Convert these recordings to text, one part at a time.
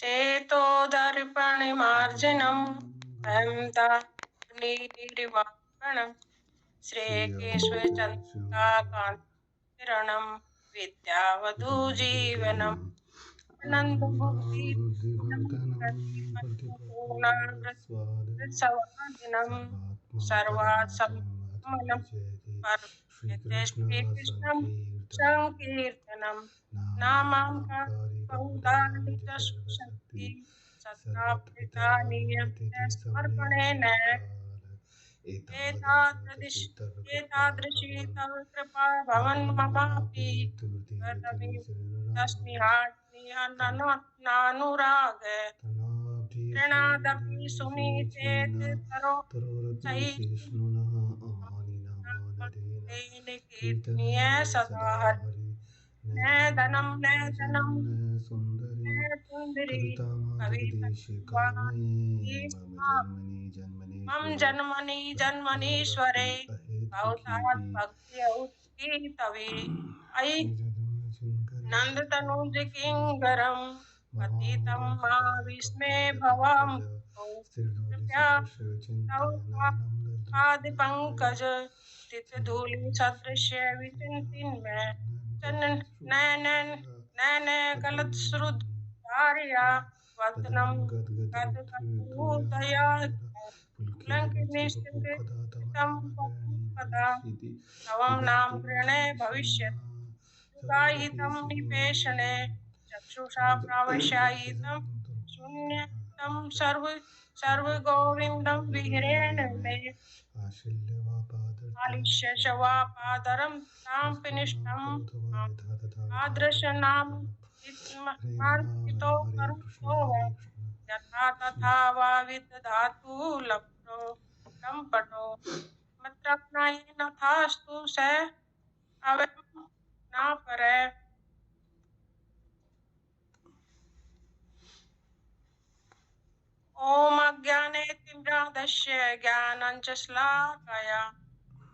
चेतोदर्पणमार्जनम् अहंताग्निर्वापणम् श्रीकेशवचन्द्रिकाकान्तिकिरणम् विद्यावधूजीवनम् आनन्दबुद्धिपूर्णामृतस्वादिनम् सर्वात् सममलम् श्रीकृष्णं संकीर्तनम् नामांका बहुधा निजशक्ति सत्ताप्रितानि यस्य समर्पणेन एतादृशी तव कृपा भवन् ममापि नानुराग तृणादपि सुनीचेत तरो सहिष्णुः कीर्तनीय सदा हरि न धनं न सुंदरी कविता मम जन्मनीश्वरे भवतात् भक्ति तवे अयि नंदतनुज किंकरं पतितं महाविस्मे भवं कृपया तव पाद पंकज तित धूलि सदृश्य विचिंतिन में नैन गलत श्रुत धारिया वतनम गदया लंकिनिष्ठितम पदा तवं नाम गृणे भविष्यति युगाहितं निपेशने चक्षुषा प्रावश्यायितं शून्यं सर्वगोविन्दं विहरेण मे आलिश्य शवापादरं तां पिनिष्टं आदृशनाम मार्गितो करुतो यथा तथा वा विदधातु लम्पटो मत्रप्नायेन थास्तु स अवं न परे ओम अज्ञानेतिम्रादस्य ज्ञानञ्च श्लाकया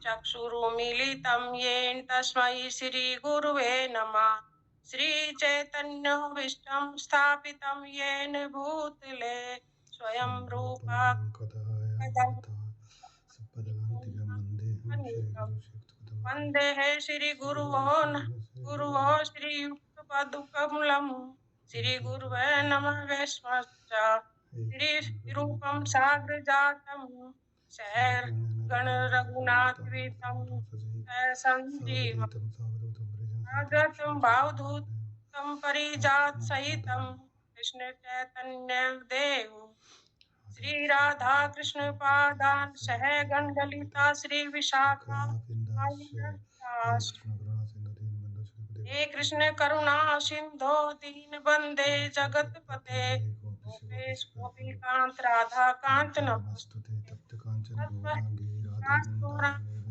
चक्षुरुमीलितं येन तस्मै श्रीगुरुवे नमः श्रीचैतन्यभीष्टं स्थापितं येन भूतले स्वयं रूपा वन्देः श्रीगुरुवो श्रीयुक्तपदकमलं श्रीगुरुवे नमः वैष्णवश्च श्रीरूपं साग्रजातं सहगण रघुनाथान्वितं सजीवम् आगतं भावधूतं परिजात सहितं कृष्ण चैतन्य देव श्री राधा कृष्ण पादान सह गण ललिता श्री विशाखा हे कृष्ण करुणा सिंधो दीन बंदे जगत पते गोपेश गोपीकांत राधा कांत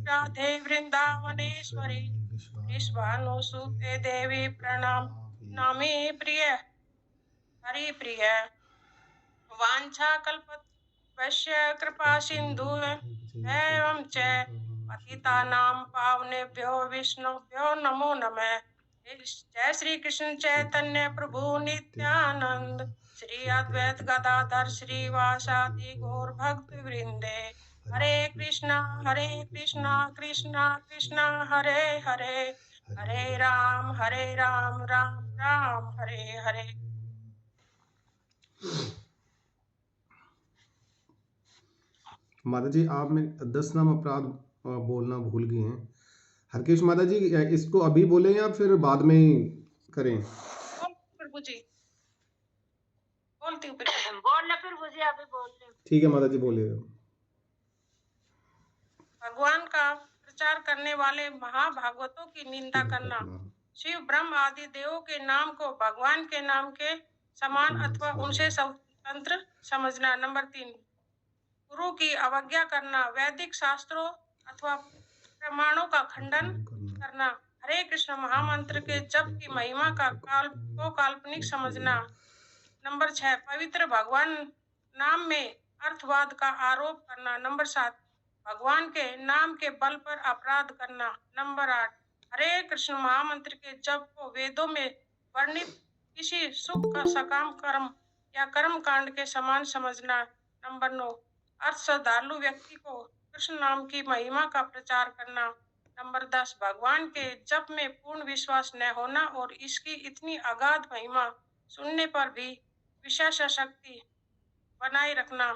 राधे वृंदावनेश्वरी विश्वानुसुते देवी प्रणाम नामे प्रिय हरि प्रिय वांछा कल्पवश्य कृपा सिंधु एवं च पतितानां पावनेभ्यो विष्णुभ्यो नमो नमः। जय श्री कृष्ण चैतन्य प्रभु नित्यानंद श्री अद्वैत गदाधर श्रीवासादि गौर भक्त वृंदे हरे कृष्णा कृष्णा कृष्णा हरे हरे हरे राम राम राम हरे हरे। माता जी आप में 10 नाम अपराध बोलना भूल गए हैं। हरकेश माता जी इसको अभी बोले या फिर बाद में ही करें? प्रभु जी बोलती हूँ बोलना प्रभु जी अभी बोल रहे। ठीक है माता जी बोलिए। भगवान का प्रचार करने वाले महाभागवतों की निंदा करना, शिव ब्रह्म आदि देवों के नाम को भगवान के नाम के समान अथवा उनसे स्वतंत्र समझना। नंबर 3, गुरु की अवज्ञा करना, वैदिक शास्त्रों अथवा प्रमाणों का खंडन करना, हरे कृष्ण महामंत्र के जप की महिमा का काल्पनिक समझना। नंबर 6, पवित्र भगवान नाम में अर्थवाद का आरोप करना। नंबर 7, भगवान के नाम के बल पर अपराध करना। नंबर 8, हरे कृष्ण महामंत्र के जप को वेदों में वर्णित किसी सुख का सकाम कर्म या कर्म कांड के समान समझना। नंबर 9, अर्थ श्रद्धालु व्यक्ति को कृष्ण नाम की महिमा का प्रचार करना। नंबर 10, भगवान के जप में पूर्ण विश्वास न होना और इसकी इतनी अगाध महिमा सुनने पर भी विशेष शक्ति बनाए रखना।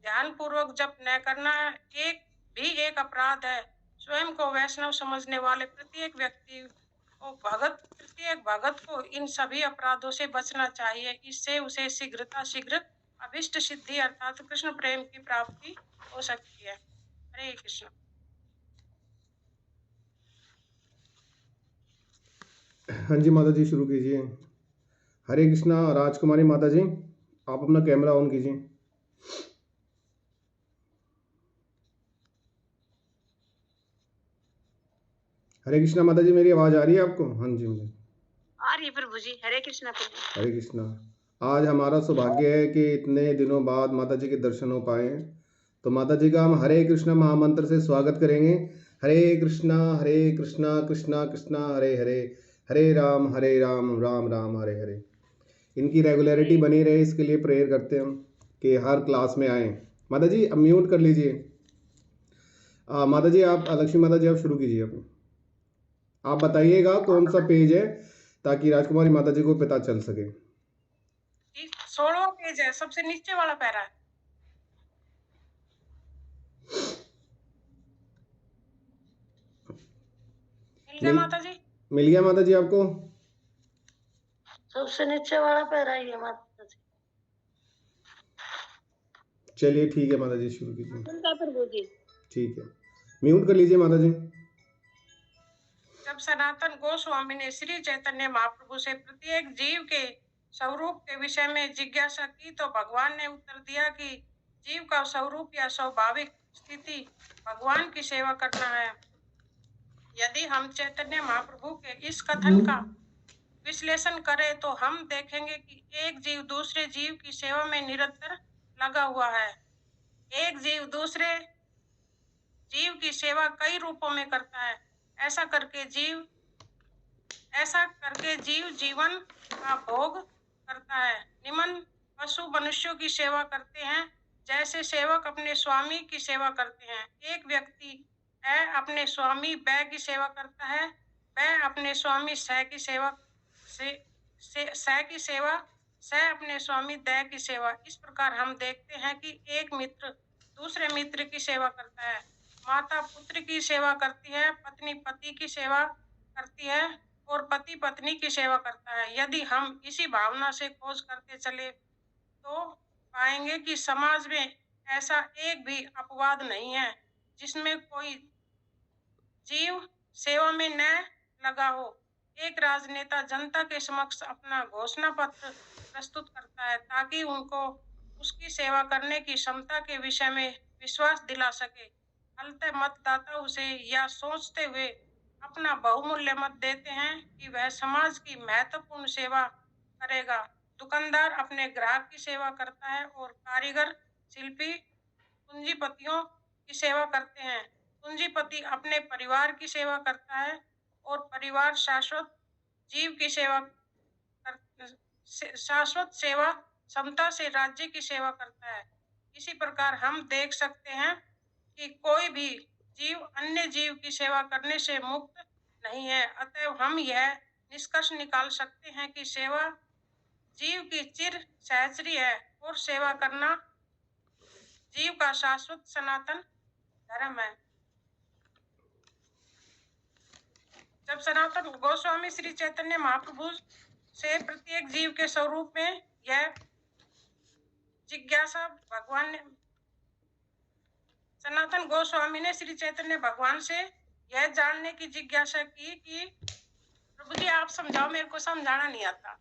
ध्यान पूर्वक जप न करना एक अपराध है। स्वयं को वैष्णव समझने वाले प्रत्येक भगत को इन सभी अपराधों से बचना चाहिए। इससे उसे शीघ्र अभिष्ट सिद्धि अर्थात कृष्ण प्रेम की प्राप्ति हो सकती है। हरे कृष्ण। हाँ जी माता जी, शुरू कीजिए। हरे कृष्णा। राजकुमारी माता जी, आप अपना कैमरा ऑन कीजिए। हरे कृष्णा माता जी, मेरी आवाज आ रही है आपको? हाँ जी, मुझे आ रही है प्रभु जी। हरे कृष्णा प्रभु। हरे कृष्णा। आज हमारा सौभाग्य है कि इतने दिनों बाद माता जी के दर्शन हो पाए हैं, तो माता जी का हम हरे कृष्णा महामंत्र से स्वागत करेंगे। हरे कृष्णा कृष्णा कृष्णा हरे हरे, हरे राम राम राम हरे हरे। इनकी रेगुलरिटी बनी रहे, इसके लिए प्रेयर करते हैं हम कि हर क्लास में आए। माता जी अब म्यूट कर लीजिए। माता जी आप, लक्ष्मी माता जी आप शुरू कीजिए। आप बताइएगा कौन सा पेज है ताकि राजकुमारी माता जी को पता चल सके। 16वां पेज है, सबसे नीचे वाला पैरा। मिल गया माता जी? मिल गया माता जी आपको? सबसे नीचे वाला पैरा ही है माता जी। चलिए ठीक है माता जी, शुरू कीजिए। प्रभु जी। ठीक है, म्यूट कर लीजिए माता जी। जब सनातन गोस्वामी ने श्री चैतन्य महाप्रभु से प्रत्येक जीव के स्वरूप के विषय में जिज्ञासा की तो भगवान ने उत्तर दिया कि जीव का स्वरूप या स्वाभाविक स्थिति भगवान की सेवा करना है। यदि हम चैतन्य महाप्रभु के इस कथन का विश्लेषण करें तो हम देखेंगे कि एक जीव दूसरे जीव की सेवा में निरंतर लगा हुआ है। एक जीव दूसरे जीव की सेवा कई रूपों में करता है। ऐसा करके जीव जीवन का भोग करता है। निम्न पशु मनुष्यों की सेवा करते हैं, जैसे सेवक अपने स्वामी की सेवा करते हैं। एक व्यक्ति अपने स्वामी बै की सेवा करता है, वह अपने स्वामी सह की सेवा सह अपने स्वामी दै की सेवा। इस प्रकार हम देखते हैं कि एक मित्र दूसरे मित्र की सेवा करता है, माता पुत्र की सेवा करती है, पत्नी पति की सेवा करती है और पति पत्नी की सेवा करता है। यदि हम इसी भावना से खोज करते चले तो पाएंगे कि समाज में ऐसा एक भी अपवाद नहीं है जिसमें कोई जीव सेवा में न लगा हो। एक राजनेता जनता के समक्ष अपना घोषणा पत्र प्रस्तुत करता है ताकि उनको उसकी सेवा करने की क्षमता के विषय में विश्वास दिला सके। फलतः मतदाता उसे यह सोचते हुए अपना बहुमूल्य मत देते हैं कि वह समाज की महत्वपूर्ण सेवा करेगा। दुकानदार अपने ग्राहक की सेवा करता है और कारीगर शिल्पी पूंजीपतियों की सेवा करते हैं। पूंजीपति अपने परिवार की सेवा करता है और परिवार शाश्वत सेवा क्षमता से राज्य की सेवा करता है। इसी प्रकार हम देख सकते हैं कि कोई भी जीव अन्य जीव की सेवा करने से मुक्त नहीं है। अतः हम यह निष्कर्ष निकाल सकते हैं कि सेवा जीव की चिर सहचरी है और सेवा करना जीव का शाश्वत सनातन धर्म है। जब सनातन गोस्वामी श्री चैतन्य महाप्रभु से प्रत्येक जीव के स्वरूप में यह जिज्ञासा सनातन गोस्वामी ने श्री चैतन्य भगवान से यह जानने की जिज्ञासा की कि प्रभु जी आप समझाओ, मेरे को समझाना नहीं आता।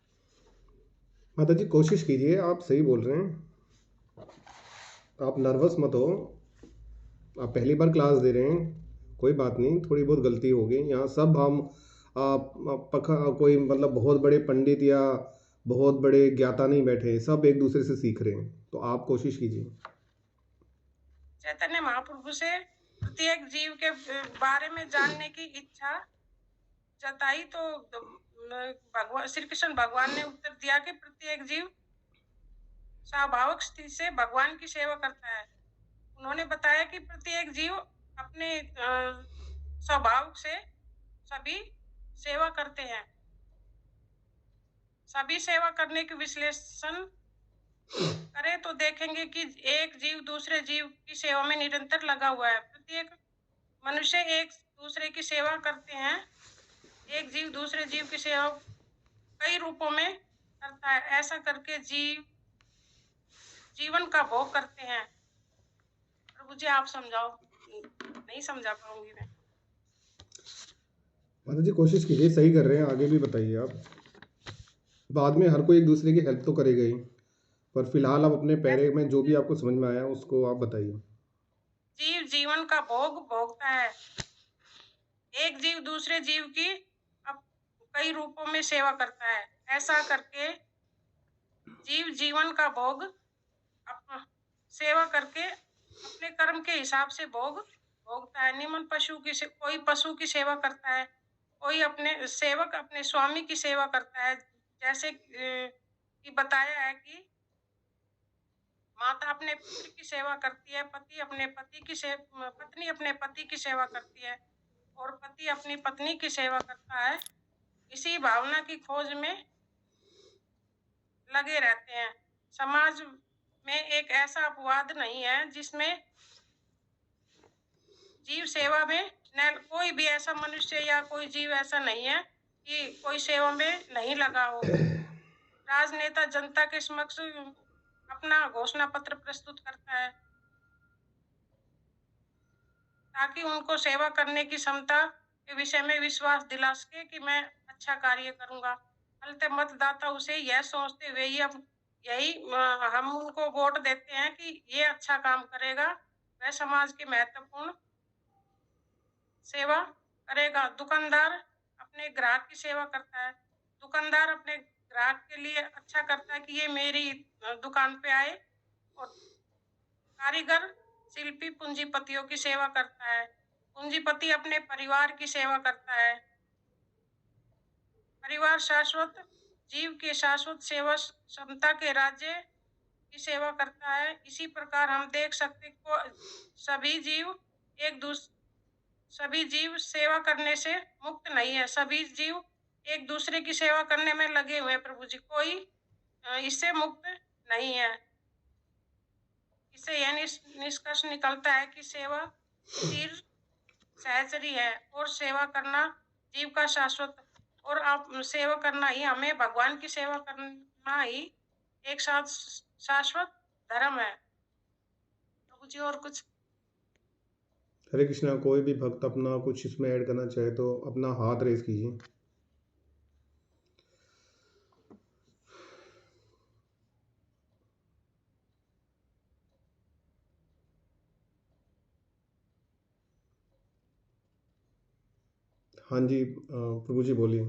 माता जी कोशिश कीजिए, आप सही बोल रहे हैं, आप नर्वस मत हो। आप पहली बार क्लास दे रहे हैं, कोई बात नहीं, थोड़ी बहुत गलती होगी। यहाँ सब हम कोई मतलब बहुत बड़े पंडित या बहुत बड़े ज्ञाता नहीं बैठे, सब एक दूसरे से सीख रहे हैं, तो आप कोशिश कीजिए। चैतन्य महाप्रभु से प्रत्येक जीव के बारे में जानने की इच्छा जताई तो भगवान श्री कृष्ण भगवान ने उत्तर दिया कि प्रत्येक जीव स्वाभाविक स्थिति से भगवान की सेवा करता है। उन्होंने बताया कि प्रत्येक जीव अपने स्वभाव से सभी सेवा करते हैं। सभी सेवा करने के विश्लेषण करें तो देखेंगे कि एक जीव दूसरे जीव की सेवा में निरंतर लगा हुआ है। प्रत्येक मनुष्य एक दूसरे की सेवा करते हैं। एक जीव दूसरे जीव की सेवा कई रूपों में करता है। ऐसा करके जीवन का भोग करते हैं। प्रभु जी आप समझाओ, नहीं समझा पाऊंगी मैं। माता जी कोशिश कीजिए, सही कर रहे हैं, आगे भी बताइए आप। बाद में हर कोई एक दूसरे की हेल्प तो करेगा ही, पर फिलहाल आप अपने पैरे में जो भी आपको समझ में आया उसको आप बताइए। जीव जीवन का भोग भोगता है। एक जीव दूसरे जीव की अब कई रूपों में सेवा करता है। ऐसा करके जीव जीवन का भोग सेवा करके अपने कर्म के हिसाब से भोग भोगता है। निमन पशु की कोई पशु की सेवा करता है, कोई अपने सेवक अपने स्वामी की सेवा करता है। जैसे कि बताया है कि माता अपने पुत्र की सेवा करती है, पति अपने पति की पत्नी अपने पति की सेवा करती है और पति अपनी पत्नी की सेवा करता है। इसी भावना की खोज में लगे रहते हैं। समाज में एक ऐसा अपवाद नहीं है जिसमें जीव सेवा में कोई भी ऐसा मनुष्य या कोई जीव ऐसा नहीं है कि कोई सेवा में नहीं लगा हो। राजनेता जनता के समक्ष अपना घोषणा पत्र प्रस्तुत करता है ताकि उनको सेवा करने की क्षमता के विषय में विश्वास दिला सके कि मैं अच्छा कार्य करूंगा। फलतः मतदाता उसे यह सोचते हुए यही हम उनको वोट देते हैं कि ये अच्छा काम करेगा, वह समाज की महत्वपूर्ण सेवा करेगा। दुकानदार अपने ग्राहक की सेवा करता है। दुकानदार अपने ग्राहक के लिए अच्छा करता है कि ये मेरी दुकान पे आए। और कारीगर शिल्पी पूंजीपतियों की सेवा करता है। पूंजीपति अपने परिवार की सेवा करता है। परिवार शाश्वत जीव के शाश्वत सेवा क्षमता के राज्य की सेवा करता है। इसी प्रकार हम देख सकते सभी जीव सेवा करने से मुक्त नहीं है। सभी जीव एक दूसरे की सेवा करने में लगे हुए हैं प्रभु जी, कोई इससे मुक्त नहीं है। इससे यह निष्कर्ष निकलता है कि सेवा स्थिर सहचरी है और सेवा करना जीव का शाश्वत और आप सेवा करना ही हमें भगवान की सेवा करना ही एक साथ शाश्वत धर्म है। प्रभु जी और कुछ? हरे कृष्णा। कोई भी भक्त अपना कुछ इसमें ऐड करना चाहे तो अपना हाथ रेस कीजिए। हाँ जी प्रभु जी बोलिए।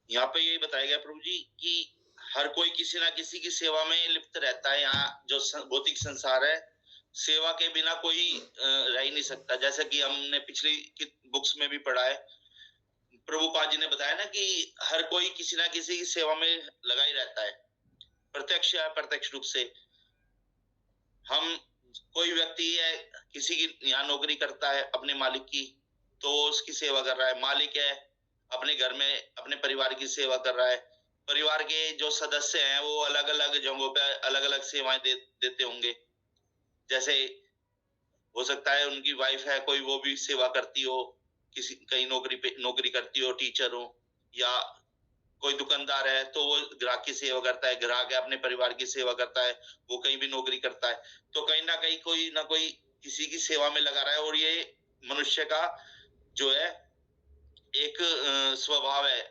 यहाँ पे यही बताया गया प्रभु जी कि हर कोई किसी ना किसी की सेवा में लिप्त रहता है। यहाँ जो भौतिक संसार है, सेवा के बिना कोई रह ही नहीं सकता। जैसा कि हमने पिछली बुक्स में भी पढ़ा है, प्रभुपाद जी ने बताया ना कि हर कोई किसी ना किसी की सेवा में लगा ही रहता है, प्रत्यक्ष या अप्रत्यक्ष रूप से। हम कोई व्यक्ति है, किसी की यहाँ नौकरी करता है अपने मालिक की, तो उसकी सेवा कर रहा है। मालिक है, अपने घर में अपने परिवार की सेवा कर रहा है। परिवार के जो सदस्य हैं वो अलग अलग जगहों पे अलग अलग सेवाएं देते होंगे। जैसे हो सकता है उनकी वाइफ है कोई, वो भी सेवा करती हो, किसी कहीं नौकरी करती हो, टीचर हो, या कोई दुकानदार है तो वो ग्राहक की सेवा करता है। ग्राहक है अपने परिवार की सेवा करता है, वो कहीं भी नौकरी करता है। तो कहीं ना कहीं कोई ना कोई किसी की सेवा में लगा रहा है। और ये मनुष्य का जो है एक स्वभाव है,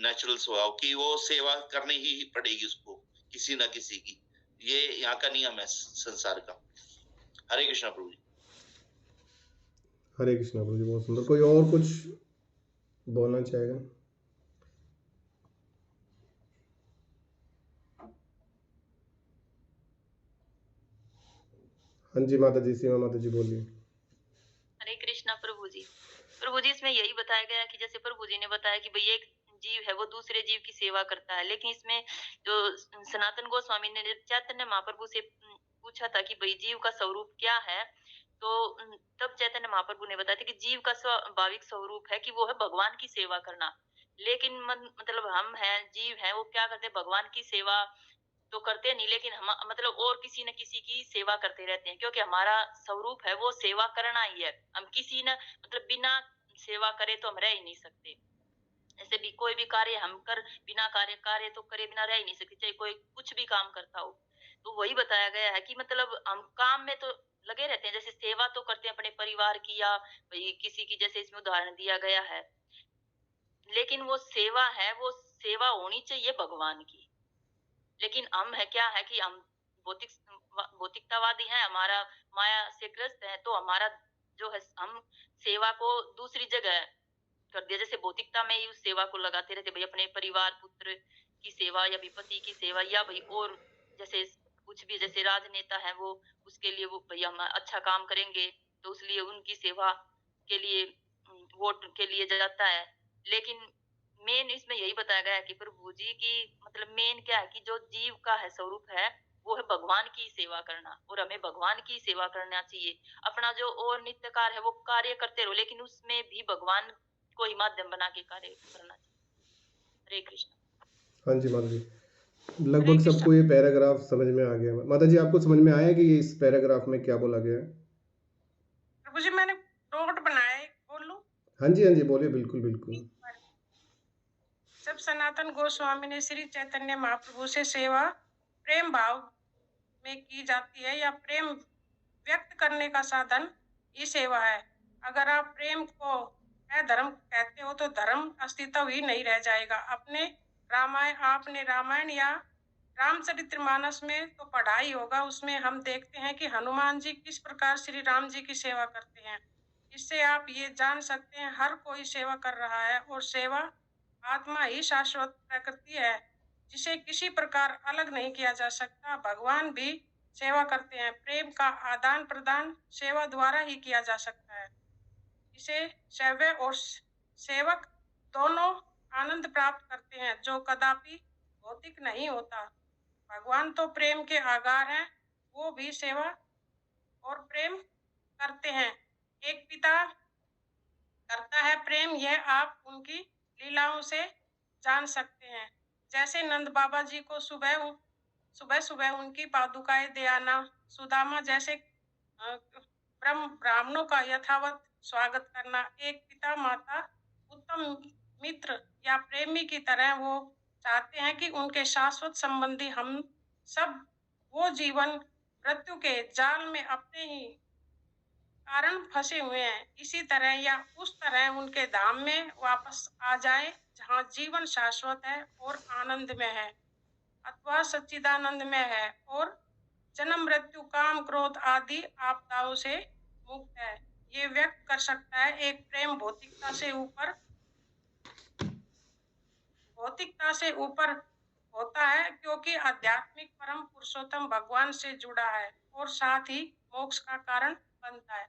नेचुरल स्वभाव, कि वो सेवा करनी ही पड़ेगी उसको किसी ना किसी की। ये यहाँ का नियम है संसार का। हरे कृष्णा प्रभु जी। हरे कृष्णा प्रभु जी, बहुत सुंदर। कोई और कुछ बोलना चाहेगा? हाँ जी माता जी, सीमा माता जी बोलिए। हरे कृष्णा प्रभु जी। प्रभु जी इसमें यही बताया गया कि जैसे प्रभु जी ने बताया कि भाई एक जीव है वो दूसरे जीव की सेवा करता है। लेकिन इसमें जो सनातन गोस्वामी ने जब चैतन्य महाप्रभु से पूछा था कि भाई जीव का स्वरूप क्या है, तो तब चैतन्य महाप्रभु ने बताया था कि जीव का स्वाभाविक स्वरूप है कि वो है भगवान की सेवा करना। लेकिन मतलब हम हैं, जीव हैं, वो क्या करते हैं, भगवान की सेवा तो करते नहीं, लेकिन हम मतलब और किसी न किसी की सेवा करते रहते हैं, क्योंकि हमारा स्वरूप है वो सेवा करना ही है। हम किसी न मतलब बिना सेवा करे तो हम रह ही नहीं सकते। ऐसे भी कोई भी कार्य हम कर बिना कार्य तो करे बिना रह ही नहीं सकते, चाहे कोई कुछ भी काम करता हो। तो वही बताया गया है कि मतलब हम काम में तो लगे रहते हैं, जैसे सेवा तो करते हैं अपने परिवार की या भाई किसी की, जैसे इसमें उदाहरण दिया गया है। लेकिन वो सेवा है, वो सेवा होनी चाहिए भगवान की। लेकिन हम है क्या है कि हम भौतिकतावादी हैं, हमारा माया से ग्रस्त है, तो हमारा जो है हम सेवा को दूसरी जगह कर दिया। जैसे भौतिकता में ही उस सेवा को लगाते रहते, भाई अपने परिवार पुत्र की सेवा या पति की सेवा, या भाई और जैसे कुछ भी, जैसे राजनेता है वो उसके लिए वो भाई हम अच्छा काम करेंगे तो उसलिए उनकी सेवा के लिए वोट के लिए जाता है। लेकिन मेन इसमें यही बताया गया है कि प्रभु जी की मतलब मेन क्या है कि जो जीव का है स्वरूप है वो है भगवान की सेवा करना, और हमें भगवान की सेवा करना चाहिए। अपना जो और नित्य कार्य है वो कार्य करते रहो, लेकिन उसमें भी भगवान को ही माध्यम बना के कार्य करना चाहिए। हरे कृष्ण। हाँ जी माता जी, हरे लगभग कृष्ण। सबको ये पैराग्राफ समझ में आ गया। माता जी आपको समझ में आया कि इस पैराग्राफ में क्या बोला गया है? प्रभु जी मैंने नोट बनाया है, बोल लूं? हाँ जी बोलिए, बिल्कुल बिल्कुल। जब सनातन गोस्वामी ने श्री चैतन्य महाप्रभु से सेवा प्रेम भाव में की जाती है, या प्रेम व्यक्त करने का साधन ही सेवा है। अगर आप प्रेम को अधर्म कहते हो तो धर्म अस्तित्व ही नहीं रह जाएगा। आपने रामायण या रामचरितमानस में तो पढ़ा ही होगा। उसमें हम देखते हैं कि हनुमान जी किस प्रकार श्री राम जी की सेवा करते हैं। इससे आप ये जान सकते हैं हर कोई सेवा कर रहा है, और सेवा आत्मा ही शाश्वत प्रकृति है जिसे किसी प्रकार अलग नहीं किया जा सकता। भगवान भी सेवा करते हैं। प्रेम का आदान प्रदान सेवा द्वारा ही किया जा सकता है। इसे सेव्य और सेवक दोनों आनंद प्राप्त करते हैं, जो कदापि भौतिक नहीं होता। भगवान तो प्रेम के आगार हैं, वो भी सेवा और प्रेम करते हैं। एक पिता करता है प्रेम, यह आप उनकी लीलाओं से जान सकते हैं। जैसे नंद बाबा जी को सुबह सुबह उनकी पादुकाएं दे आना, सुदामा जैसे ब्राह्मणों का यथावत स्वागत करना, एक पिता माता उत्तम मित्र या प्रेमी की तरह वो चाहते हैं कि उनके शाश्वत संबंधी हम सब वो जीवन मृत्यु के जाल में अपने ही कारण फंसे हुए हैं, इसी तरह या उस तरह उनके धाम में वापस आ जाए जहाँ जीवन शाश्वत है और आनंद में है, अथवा सच्चिदानंद में है और जन्म मृत्यु काम क्रोध आदि आपदाओं से मुक्त है। ये व्यक्त कर सकता है एक प्रेम भौतिकता से ऊपर होता है, क्योंकि आध्यात्मिक परम पुरुषोत्तम भगवान से जुड़ा है और साथ ही मोक्ष का कारण बनता है।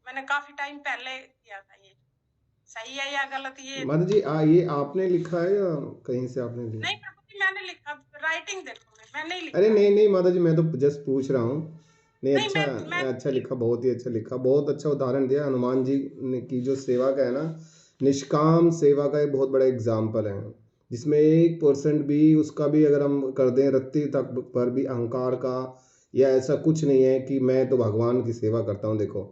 मैंने काफी टाइम पहले किया था, ये सही है या गलत? ये माता जी ये आपने लिखा है या कहीं से आपने लिखा? नहीं प्रभु जी, मैंने लिखा, राइटिंग देखो, मैं नहीं लिखा। अरे नहीं माता जी, मैं तो जस्ट पूछ रहा हूँ। नहीं, नहीं, अच्छा अच्छा लिखा, बहुत ही अच्छा लिखा, बहुत अच्छा उदाहरण दिया। हनुमान जी ने की जो सेवा का है ना, निष्काम सेवा का एक बहुत बड़ा एग्जाम्पल है, जिसमें 1% भी उसका भी अगर हम कर दें रत्ती तक पर भी अहंकार का या ऐसा कुछ नहीं है कि मैं तो भगवान की सेवा करता हूँ। देखो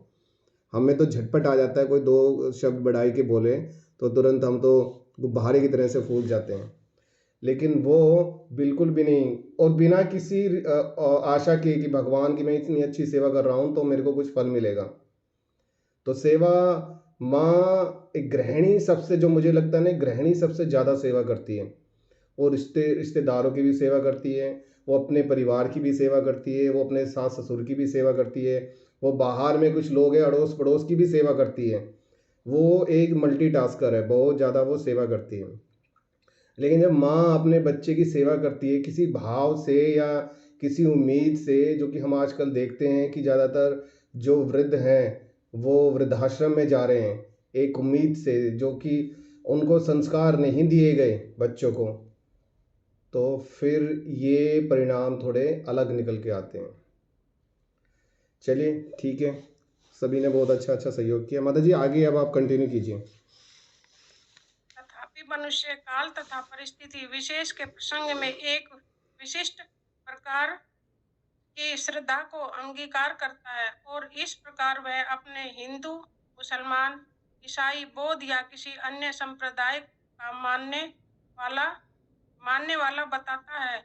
हमें तो झटपट आ जाता है, कोई 2 शब्द बढ़ाई के बोले तो तुरंत हम तो गुब्बारे की तरह से फूट जाते हैं, लेकिन वो बिल्कुल भी नहीं। और बिना किसी आशा के कि भगवान की मैं इतनी अच्छी सेवा कर रहा हूँ तो मेरे को कुछ फल मिलेगा। तो सेवा माँ एक गृहिणी सबसे, जो मुझे लगता है ना, गृहिणी सबसे ज़्यादा सेवा करती है, और रिश्तेदारों की भी सेवा करती है, वो अपने परिवार की भी सेवा करती है, वो अपने सास ससुर की भी सेवा करती है, वो बाहर में कुछ लोग हैं अड़ोस पड़ोस की भी सेवा करती है। वो एक मल्टीटास्कर है, बहुत ज़्यादा वो सेवा करती है। लेकिन जब माँ अपने बच्चे की सेवा करती है किसी भाव से या किसी उम्मीद से, जो कि हम आजकल देखते हैं कि ज़्यादातर जो वृद्ध हैं वो वृद्धाश्रम में जा रहे हैं एक उम्मीद से, जो कि उनको संस्कार नहीं दिए गए बच्चों को, तो फिर ये परिणाम थोड़े अलग निकल के आते हैं। चलिए ठीक है, सभी ने बहुत अच्छा सहयोग किया। माता जी आगे अब आप कंटिन्यू कीजिए। तथापि मनुष्य काल तथा परिस्थिति विशेष के प्रसंग में एक विशिष्ट प्रकार की श्रद्धा को अंगीकार करता है, और इस प्रकार वह अपने हिंदू, मुसलमान, ईसाई, बौद्ध या किसी अन्य संप्रदाय का मानने वाला बताता है।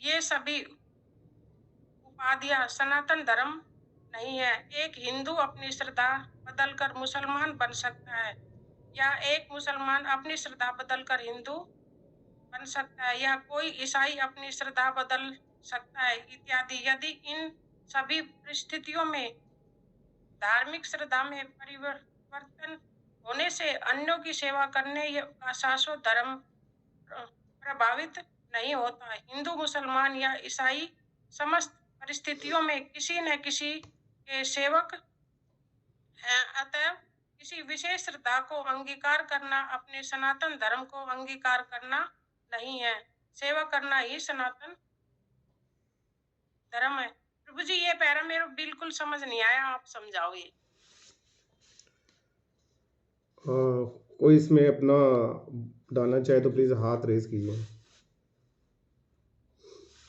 ये सभी उपाधियां सनातन धर्म नहीं है। एक हिंदू अपनी श्रद्धा बदलकर मुसलमान बन सकता है, या एक मुसलमान अपनी श्रद्धा बदलकर हिंदू बन सकता है, या कोई ईसाई अपनी श्रद्धा बदल सकता है इत्यादि। यदि इन सभी परिस्थितियों में धार्मिक श्रद्धा में परिवर्तन होने से अन्यों की सेवा करने का शाश्वत धर्म प्रभावित नहीं होता। हिंदू, मुसलमान या ईसाई समस्त परिस्थितियों में किसी न किसी के सेवक हैं। अतः किसी विशेष श्रद्धा को अंगीकार करना अपने सनातन धर्म को अंगीकार करना नहीं है। सेवा करना ही सनातन धर्म है। प्रभु जी ये पैरा मेरे बिल्कुल समझ नहीं आया, आप समझाओ ये। कोई इसमें अपना डालना चाहे तो प्लीज़ हाथ रेज कीजिए।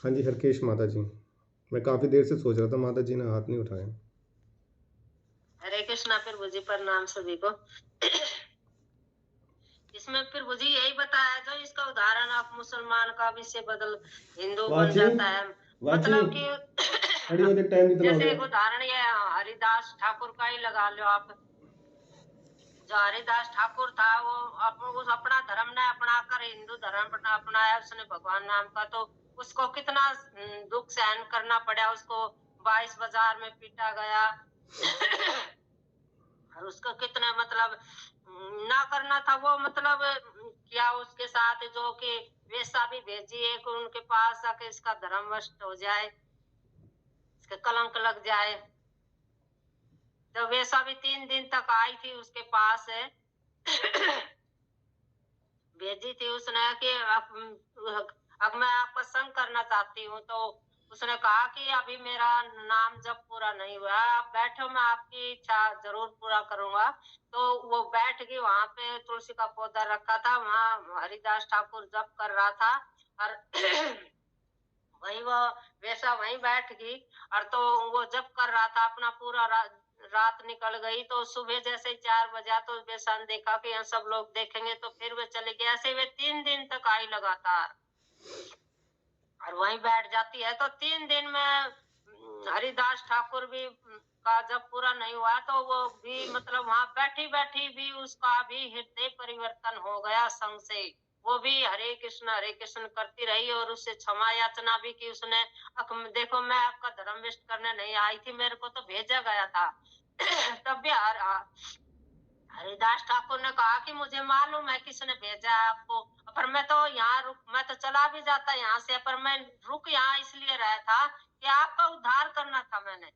हाँ जी हरकेश माता जी, मैं काफ़ी देर से सोच रहा था, माता जी ने हाथ नहीं उठाया। हरे कृष्णा प्रभु जी, प्रणाम सभी को। इसमें प्रभु जी यही बताया जो इसका उदाहरण आप मुसलमान का भी से बदल हिंदू बन जाता है, मतलब कि जैसे एक उदाहरण ये हरिदास ठाकुर का ही लगा लो आप। जो हरिदास ठाकुर था वो उस अपना धर्म ने अपनाकर हिंदू धर्म अपनाया उसने भगवान नाम का, तो उसको कितना दुख सहन करना पड़ा। उसको 22 बाजार में पीटा गया और उसको कितना मतलब ना करना था वो, मतलब क्या उसके साथ जो कि वैसा भी भेजी है कि उनके पास आके इसका धर्म नष्ट हो जाए, इसके कलंक लग जाए। तो वैसा भी 3 दिन तक आई थी उसके पास है भेजी थी उसने कि अब मैं आपका संग करना चाहती हूँ। तो उसने कहा कि अभी मेरा नाम जब पूरा नहीं हुआ, आप बैठो, मैं आपकी इच्छा जरूर पूरा करूंगा। तो वो बैठ गई वहां पे, तुलसी का पौधा रखा था, वहां हरिदास ठाकुर जप कर रहा था और वही वो वैसा वहीं बैठ गई। और तो वो जप कर रहा था अपना, पूरा रात निकल गई। तो सुबह जैसे ही 4 बजा तो बेसन देखा कि यहाँ सब लोग देखेंगे, तो फिर वे चले गए। ऐसे वे 3 दिन तक आई लगातार और वहीं बैठ जाती है। तो 3 दिन में हरिदास ठाकुर भी का जब पूरा नहीं हुआ तो वो भी मतलब वहां बैठी बैठी भी उसका भी हृदय परिवर्तन हो गया संग से। वो भी हरे कृष्ण करती रही और उससे क्षमा याचना भी की उसने। देखो मैं आपका धर्म विष्ट करने नहीं आई थी, मेरे को तो भेजा गया था तब भी हरिदास ठाकुर ने कहा कि मुझे मालूम है किसने भेजा है आपको, पर मैं तो यहाँ मैं तो चला भी जाता यहाँ से, पर मैं रुक यहाँ इसलिए रहा था कि आपका उद्धार करना था मैंने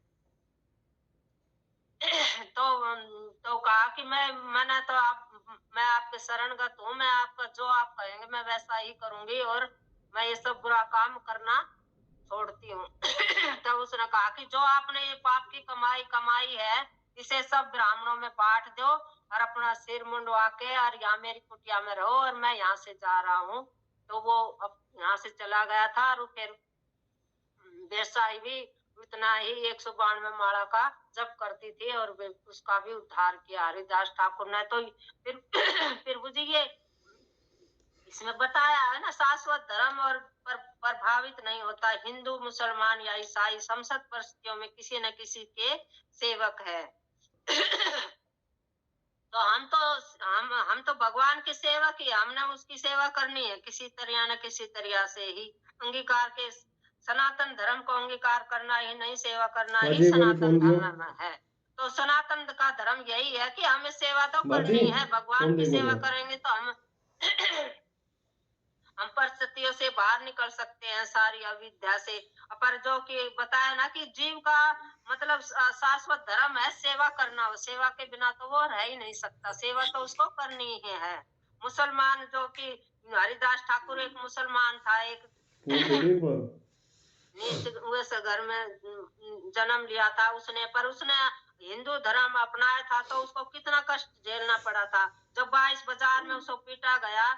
तो कहा कि मैंने तो मैं आपके शरणगत हूँ, मैं आपका जो आप कहेंगे मैं वैसा ही करूंगी और मैं ये सब बुरा काम करना छोड़ती हूँ तब उसने कहा कि जो आपने ये पाप की कमाई है इसे सब ब्राह्मणों में बांट दो और अपना सिर मुंडवा के और यहाँ मेरी कुटिया में रहो और मैं यहाँ से जा रहा हूँ। तो वो अब यहाँ से चला गया था और फिर बेसाई भी उतना ही 192 माला का जप करती थी और उसका भी उद्धार किया हरिदास ठाकुर ने। तो फिर बुझी ये इसमें बताया है ना, शाश्वत धर्म और प्रभावित नहीं होता। हिंदू, मुसलमान या ईसाई समस्त परिस्थितियों में किसी न किसी के सेवक है तो हम तो भगवान के सेवक ही, हमने उसकी सेवा करनी है किसी तरह न किसी तरह से ही। अंगीकार के सनातन धर्म को अंगीकार करना ही नहीं, सेवा करना ही सनातन धर्म है। तो सनातन का धर्म यही है कि हमें सेवा तो करनी है, भगवान की सेवा करेंगे तो हम परिस्थितियों से बाहर निकल सकते हैं सारी अविद्या से। पर जो कि बताया ना कि जीव का मतलब शाश्वत धर्म है सेवा करना, सेवा के बिना तो वो रह ही नहीं सकता, सेवा तो उसको करनी ही है। मुसलमान जो कि हरिदास ठाकुर एक मुसलमान था, एक नीच वैसे घर में जन्म लिया था उसने, पर उसने हिंदू धर्म अपनाया था तो उसको कितना कष्ट झेलना पड़ा था। जब 22 बाजार में उसको पीटा गया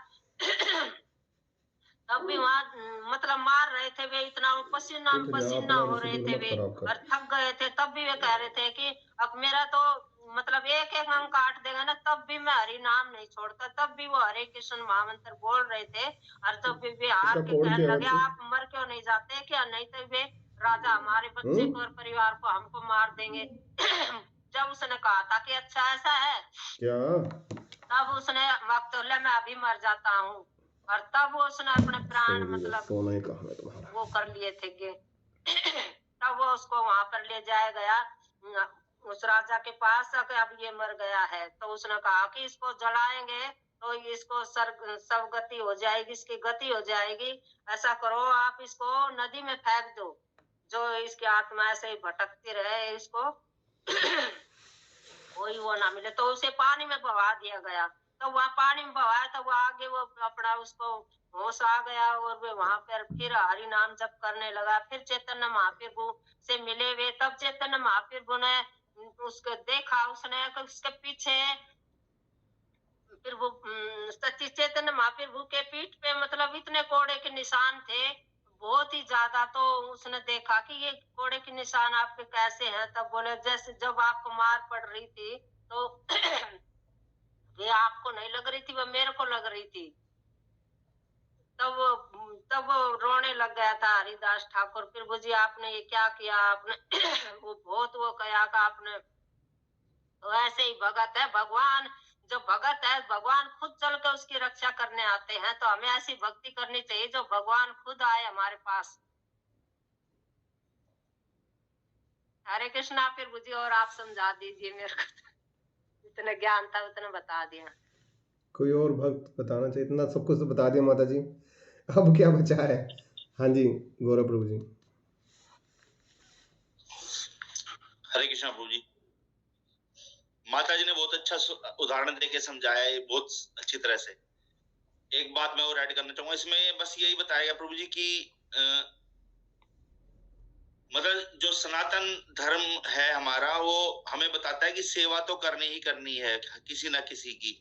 तब भी वहाँ मतलब मार रहे थे वे, इतना पसीना पसीना हो रहे थे वे और थक गए थे, तब भी वे कह रहे थे कि अब मेरा तो मतलब एक एक अंग काट देगा ना तब भी मैं हरि नाम नहीं छोड़ता। तब भी वो हरे कृष्ण महामंत्र बोल रहे थे और तब भी वे हार के कहने लगे आप मर क्यों नहीं जाते क्या, नहीं तो वे राजा हमारे बच्चे को और परिवार को हमको मार देंगे। जब उसने कहा था कि अच्छा ऐसा है क्या, तब उसने मक्तूले में अभी मर जाता हूँ, और तब वो उसने अपने प्राण मतलब वो कर लिए थे कि तब वो उसको वहां पर ले जाया गया उस राजा के पास। अब ये मर गया है तो उसने कहा कि इसको जलाएंगे तो इसको सब गति हो जाएगी, इसकी गति हो जाएगी। ऐसा करो आप इसको नदी में फेंक दो, जो इसकी आत्मा ऐसे ही भटकती रहे, इसको कोई वो ना मिले। तो उसे पानी में बहा दिया गया, तो वहाँ पानी में बहाया तो वो आगे वो अपना उसको होश आ गया और वे वहां पर फिर हरि नाम जप करने लगा। फिर चैतन्य महाप्रभु से मिले वे, तब चैतन्य महाप्रभु ने उसको देखा, उसने उसके पीछे फिर वो सच्ची चैतन्य महाप्रभु के पीठ पे मतलब इतने कोड़े के निशान थे बहुत ही ज्यादा। तो उसने देखा कि ये कोड़े के निशान आपके कैसे हैं, तब बोले जैसे जब आपको मार पड़ रही थी तो वे आपको नहीं लग रही थी, वो मेरे को लग रही थी। तब वो रोने लग गया था हरिदास ठाकुर, प्रभु जी आपने ये क्या किया आपने वो बहुत वो कहा कि आपने तो ऐसे ही भगत है भगवान, जो भगत है भगवान खुद चल के उसकी रक्षा करने आते हैं, तो हमें ऐसी भक्ति करनी चाहिए जो भगवान खुद आए हमारे पास। हरे कृष्णा प्रभु जी, और आप समझा दीजिए मेरे को, इतना ज्ञान था उतना बता दिया। कोई और भक्त बताना चाहिए, इतना सब कुछ तो बता दिया माता जी, अब क्या बचा है। हाँ जी गौरव प्रभु जी। हरे कृष्णा प्रभु जी, माता जी ने बहुत अच्छा उदाहरण देके समझाया है बहुत अच्छी तरह से। एक बात मैं और ऐड करना चाहूंगा इसमें, बस यही बताया गया प्रभु जी की मतलब जो सनातन धर्म है हमारा वो हमें बताता है कि सेवा तो करनी ही करनी है किसी ना किसी की।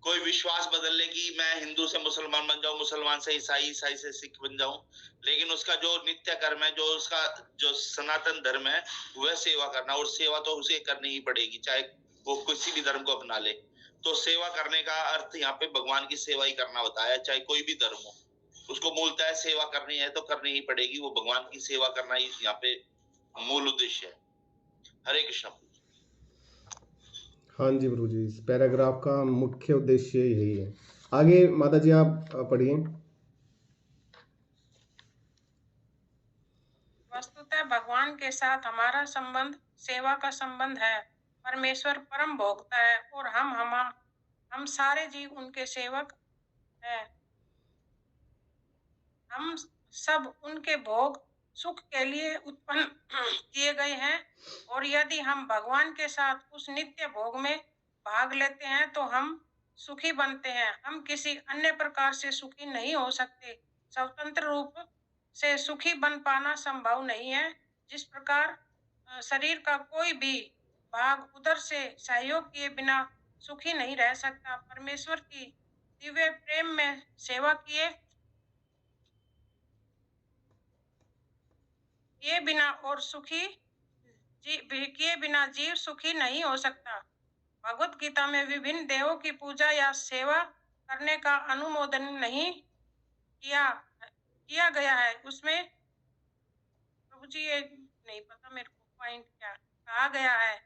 कोई विश्वास बदल ले कि मैं हिंदू से मुसलमान बन जाऊं, मुसलमान से ईसाई, ईसाई से सिख बन जाऊं, लेकिन उसका जो नित्य कर्म है, जो उसका जो सनातन धर्म है वह सेवा करना, और सेवा तो उसे करनी ही पड़ेगी चाहे वो किसी भी धर्म को अपना ले। तो सेवा करने का अर्थ यहाँ पे भगवान की सेवा ही करना बताया, चाहे कोई भी धर्म हो उसको मूलतः सेवा करनी है तो करनी ही पड़ेगी, वो भगवान की सेवा करना ही यहाँ पे मूल उद्देश्य है। हरे कृष्ण। हाँ जी प्रभु जी, इस पैराग्राफ का मुख्य उद्देश्य यही है। आगे माता जी आप पढ़िए। वस्तुतः भगवान के साथ हमारा संबंध सेवा का संबंध है। परमेश्वर परम भोक्ता है और हम सारे जीव उनके सेवक हैं। हम सब उनके भोग सुख के लिए उत्पन्न किए गए हैं, और यदि हम भगवान के साथ उस नित्य भोग में भाग लेते हैं तो हम सुखी बनते हैं। हम किसी अन्य प्रकार से सुखी नहीं हो सकते। स्वतंत्र रूप से सुखी बन पाना संभव नहीं है। जिस प्रकार शरीर का कोई भी भाग उधर से सहयोग किए बिना सुखी नहीं रह सकता, परमेश्वर की दिव्य प्रेम में सेवा किए बिना और किए बिना जीव सुखी नहीं हो सकता। भगवत गीता में विभिन्न देवों की पूजा या सेवा करने का अनुमोदन नहीं किया गया है। उसमें प्रभु जी ये नहीं पता मेरे को पॉइंट क्या कहा गया है।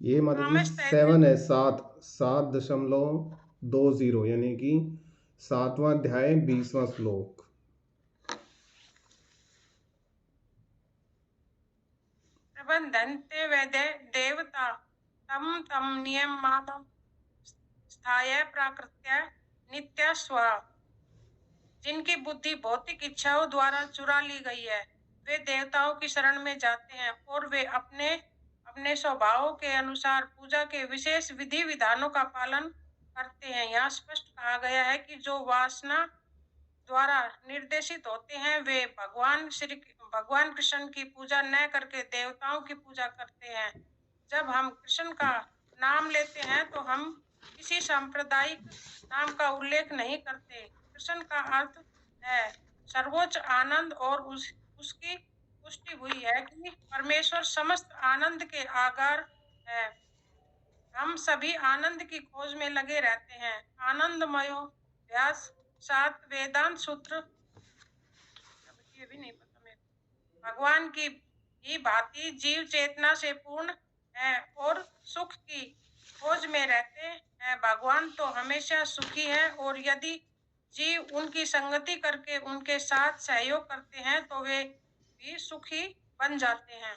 ये माता जी 7 है, 7.20 यानी कि 7वां अध्याय 20वां श्लोक। प्रबंधन्ते वेदे देवता तम नियमानं स्थाय प्राकृत्य नित्य स्व, जिनकी बुद्धि भौतिक इच्छाओं द्वारा चुरा ली गई है, वे देवताओं की शरण में जाते हैं और वे अपने अपने स्वभाव के अनुसार पूजा के विशेष विधि विधानों का पालन करते हैं। यहाँ स्पष्ट कहा गया है कि जो वासना द्वारा निर्देशित होते हैं वे भगवान कृष्ण की पूजा न करके देवताओं की पूजा करते हैं। जब हम कृष्ण का नाम लेते हैं तो हम किसी सांप्रदायिक नाम का उल्लेख नहीं करते। कृष्ण का अर्थ है सर्वोच्च आनंद और उसकी पुष्टि हुई है कि परमेश्वर समस्त आनंद के आगार है। हम सभी आनंद की खोज में लगे रहते हैं। आनंदमयो व्यास 7 वेदांत सूत्र, ये भी नहीं पता मेरे, भगवान की ही भांति जीव चेतना से पूर्ण है और सुख की खोज में रहते हैं। भगवान तो हमेशा सुखी है और यदि जीव उनकी संगति करके उनके साथ सहयोग करते हैं तो वे भी सुखी बन जाते हैं।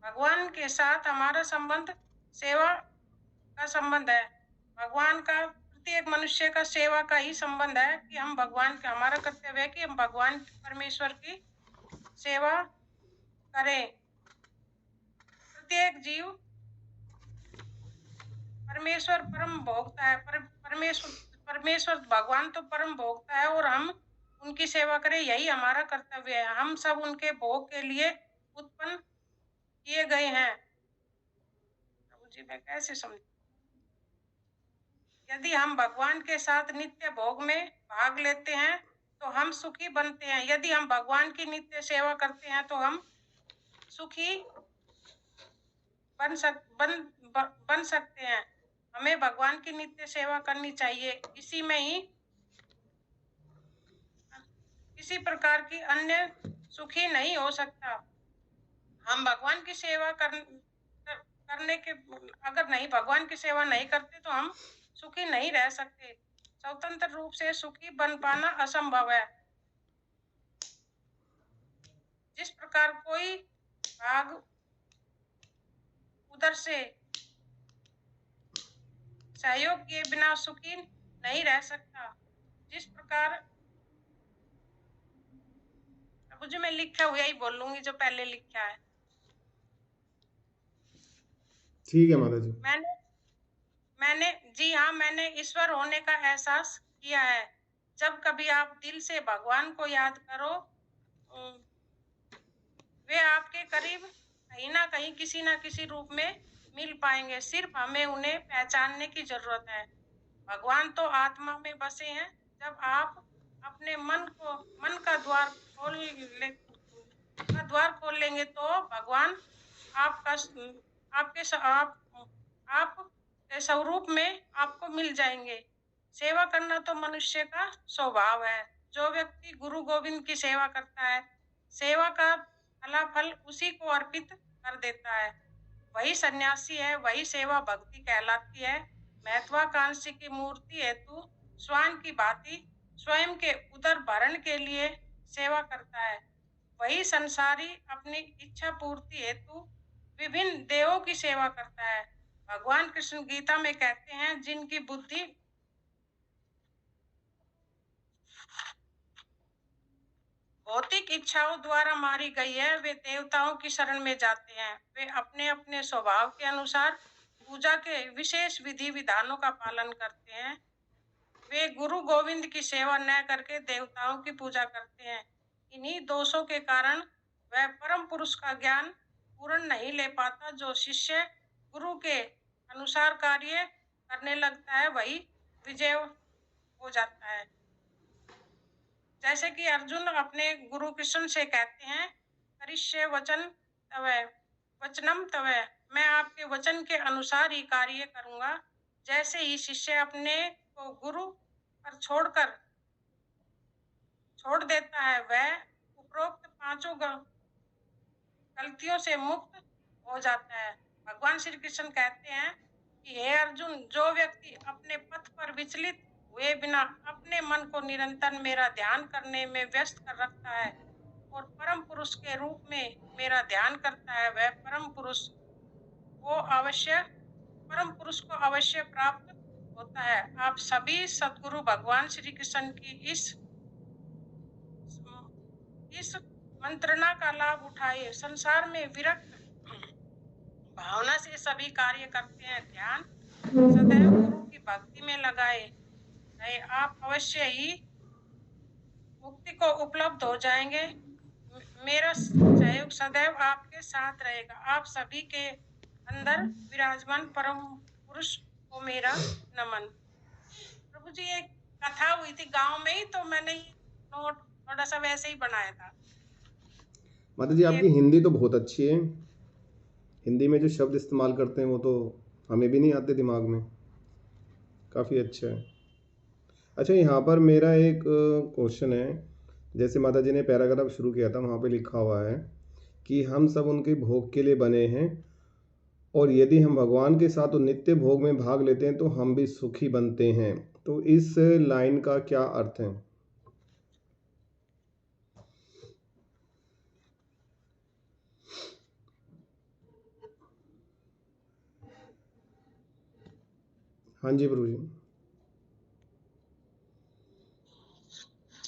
भगवान के साथ हमारा संबंध सेवा का संबंध है। भगवान का प्रत्येक मनुष्य का सेवा का ही संबंध है कि हम भगवान का, हमारा कर्तव्य है कि हम भगवान परमेश्वर की सेवा करें। प्रत्येक जीव परमेश्वर परम भोक्ता है। परमेश्वर भगवान तो परम भोक्ता है और हम उनकी सेवा करें, यही हमारा कर्तव्य है। हम सब उनके भोग के लिए उत्पन्न किए गए हैं। प्रभु जी मैं कैसे समझूं? यदि हम भगवान के साथ नित्य भोग में भाग लेते हैं तो हम सुखी बनते हैं। यदि हम भगवान की नित्य सेवा करते हैं तो हम सुखी बन सकते हैं। हमें भगवान की नित्य सेवा करनी चाहिए। इसी में ही किसी प्रकार की अन्य सुखी नहीं हो सकता। हम भगवान की सेवा करने के अगर नहीं भगवान की सेवा नहीं करते तो हम सुखी नहीं रह सकते। स्वतंत्र रूप से सुखी बन पाना असंभव है। जिस प्रकार कोई भाग उधर से सहयोग के बिना सुखी नहीं रह सकता, जिस प्रकार मुझे मैं लिखा हुआ ही बोलूंगी जो पहले लिखा है। ठीक है माता जी। मैंने जी हाँ, मैंने ईश्वर होने का एहसास किया है। जब कभी आप दिल से भगवान को याद करो, वे आपके करीब कहीं ना कहीं किसी ना किसी रूप में मिल पाएंगे। सिर्फ हमें उन्हें पहचानने की जरूरत है। भगवान तो आत्मा में बसे हैं। जब आप अपने मन का द्वार खोल लेंगे तो भगवान आपके स्वरूप में आपको मिल जाएंगे। सेवा करना तो मनुष्य का स्वभाव है। जो व्यक्ति गुरु गोविंद की सेवा करता है, सेवा का फलाफल उसी को अर्पित कर देता है। वही सन्यासी है, वही सेवा भक्ति कहलाती है। महत्वाकांक्षी की मूर्ति हेतु स्वान की भांति स्वयं के उदर भरण के लिए सेवा करता है। वही संसारी अपनी इच्छा पूर्ति हेतु विभिन्न देवों की सेवा करता है। भगवान कृष्ण गीता में कहते हैं, जिनकी बुद्धि भौतिक इच्छाओं द्वारा मारी गई है वे देवताओं की शरण में जाते हैं। वे अपने अपने स्वभाव के अनुसार पूजा के विशेष विधि विधानों का पालन करते हैं। वे गुरु गोविंद की सेवा न करके देवताओं की पूजा करते हैं। इन्हीं दोषों के कारण वह परम पुरुष का ज्ञान पूर्ण नहीं ले पाता। जो शिष्य गुरु के अनुसार कार्य करने लगता है वही विजय हो जाता है। जैसे कि अर्जुन अपने गुरु कृष्ण से कहते हैं, करिष्ये वचनम तव, मैं आपके वचन के अनुसार ही कार्य करूंगा। जैसे ही शिष्य अपने को गुरु पर छोड़ देता है, वह उपरोक्त पांचों गलतियों से मुक्त हो जाता है। भगवान श्री कृष्ण कहते हैं कि हे अर्जुन, जो व्यक्ति अपने पथ पर विचलित हुए बिना अपने अपने मन को निरंतर मेरा ध्यान करने में व्यस्त कर रखता है और परम पुरुष के रूप में मेरा ध्यान करता है, वह परम पुरुष को अवश्य प्राप्त होता है। आप सभी सद्गुरु भगवान श्री कृष्ण की इस मंत्रणा का लाभ उठाइए। संसार में विरक्त भावना से सभी कार्य करते हैं। ध्यान सदैव गुरु की भक्ति में लगाए रहे, आप अवश्य ही मुक्ति को उपलब्ध हो जाएंगे। मेरा सहयोग सदैव आपके साथ रहेगा। आप सभी के अंदर विराजमान परम पुरुष को मेरा नमन। प्रभु जी, एक कथा हुई थी गांव में ही, तो मैंने ये नोट थोड़ा सा वैसे ही बनाया था। माता जी आपकी हिंदी तो बहुत अच्छी है, हिंदी में जो शब्द इस्तेमाल करते हैं वो तो हमें भी नहीं आते दिमाग में, काफ़ी अच्छा है। अच्छा, यहाँ पर मेरा एक क्वेश्चन है, जैसे माता जी ने पैराग्राफ शुरू किया था, वहाँ पे लिखा हुआ है कि हम सब उनके भोग के लिए बने हैं और यदि हम भगवान के साथ नित्य भोग में भाग लेते हैं तो हम भी सुखी बनते हैं। तो इस लाइन का क्या अर्थ है? हाँ जी प्रभु जी।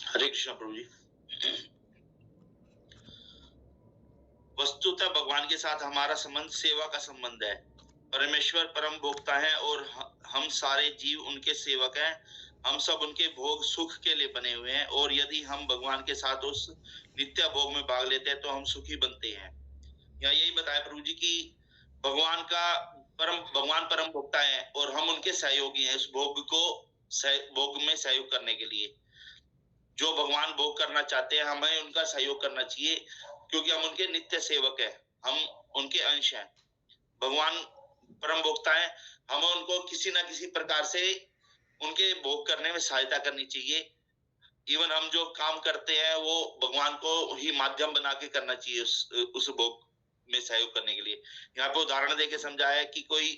हरे कृष्णा प्रभु जी। वस्तुतः भगवान के साथ हमारा संबंध सेवा का संबंध है। परमेश्वर परम भोक्ता है और हम सारे जीव उनके सेवक हैं। हम सब उनके भोग सुख के लिए बने हुए हैं और यदि हम भगवान के साथ उस नित्य भोग में भाग लेते हैं तो हम सुखी बनते हैं। यहाँ यही बताया प्रभु जी कि भगवान परम भोक्ता है और हम उनके सहयोगी हैं उस भोग में सहयोग करने के लिए। जो भगवान भोग करना चाहते हैं हमें उनका सहयोग करना चाहिए, क्योंकि हम उनके नित्य सेवक हैं, हम उनके अंश हैं। भगवान परम भोक्ता है, हमें उनको किसी ना किसी प्रकार से उनके भोग करने में सहायता करनी चाहिए। इवन हम जो काम करते हैं वो भगवान को ही माध्यम बना के करना चाहिए उस भोग में सहयोग करने के लिए। यहाँ पे उदाहरण देके समझाया है कि कोई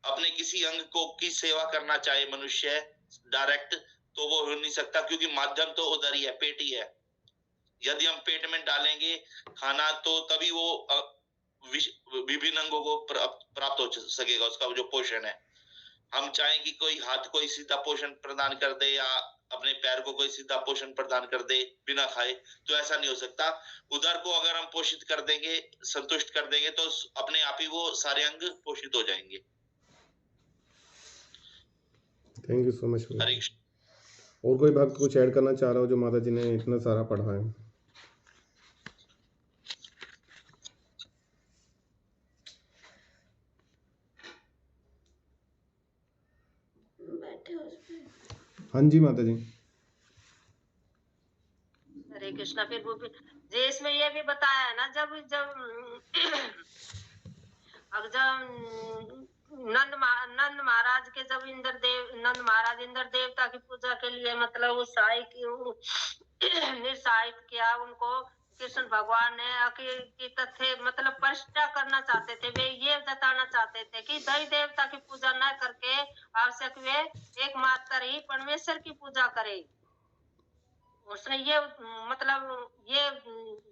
अपने किसी अंग को की सेवा करना चाहे मनुष्य डायरेक्ट, तो वो हो नहीं सकता, क्योंकि माध्यम तो उधर ही है, पेट ही है। यदि हम पेट में डालेंगे खाना तो तभी वो विभिन्न अंगों को प्राप्त हो सकेगा, उसका जो पोषण है। हम चाहें कि कोई हाथ को सीधा पोषण प्रदान कर दे या अपने पैर को कोई सीधा पोषण प्रदान कर दे बिना खाए, तो ऐसा नहीं हो सकता। उधर को अगर हम पोषित कर देंगे, संतुष्ट कर देंगे, तो अपने आप ही वो सारे अंग पोषित हो जाएंगे। Thank you so much. और कोई भक्त कुछ ऐड करना चाह रहा हो जो माता जी ने इतना सारा पढ़ा है? हाँ जी माता जी। हरे कृष्णा। फिर वो जी इसमें ये भी बताया है ना, जब नंद महाराज के जब नंद महाराज इंद्र देवता की पूजा के लिए मतलब निरुत्साहित किया उनको, कृष्ण भगवान ने कि तथ्य मतलब प्रतिष्ठा करना चाहते थे। वे ये जताना चाहते थे कि दैव देवता की पूजा न करके आवश्यक वे एकमात्र ही परमेश्वर की पूजा करें। उसने ये मतलब ये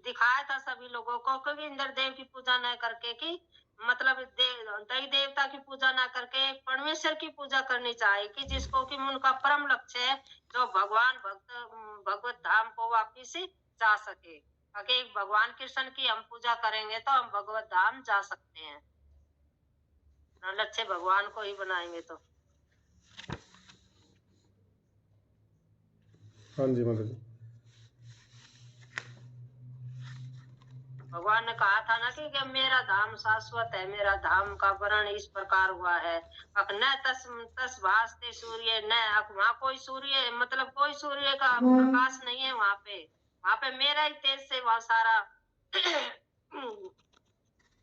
दिखाया था सभी लोगों को, क्योंकि इंद्र देव की पूजा न करके कि मतलब दैव देवता की पूजा ना करके परमेश्वर की पूजा करनी चाहिए, कि जिसको कि उनका परम लक्ष्य है, जो भगवत धाम को वापिस जा सके। अगर भगवान कृष्ण की हम पूजा करेंगे तो हम भगवत धाम जा सकते हैं, लक्ष्य भगवान को ही बनाएंगे तो। हाँ जी माता जी। भगवान ने कहा था ना कि मेरा धाम शाश्वत है, मेरा धाम का वर्णन इस प्रकार हुआ है। न तस भासते सूर्य, न वहाँ कोई सूर्य मतलब कोई सूर्य का प्रकाश नहीं है। वहाँ पे मेरा ही तेज से वह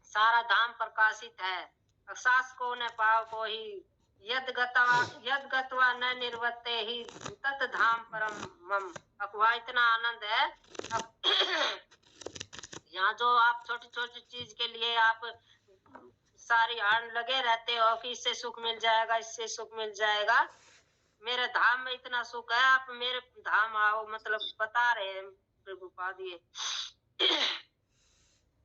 सारा धाम प्रकाशित है। सास को न पाव को ही यद गत्वा न निर्वत्ते ही तत् धाम परम मम। वह इतना आनंद है। यहाँ जो आप छोटी छोटी चीज के लिए आप सारी हार लगे रहते हो कि इससे सुख मिल जाएगा, इससे सुख मिल जाएगा, मेरे धाम में इतना सुख है, आप मेरे धाम आओ, मतलब बता रहे हैं प्रभुपाद ये।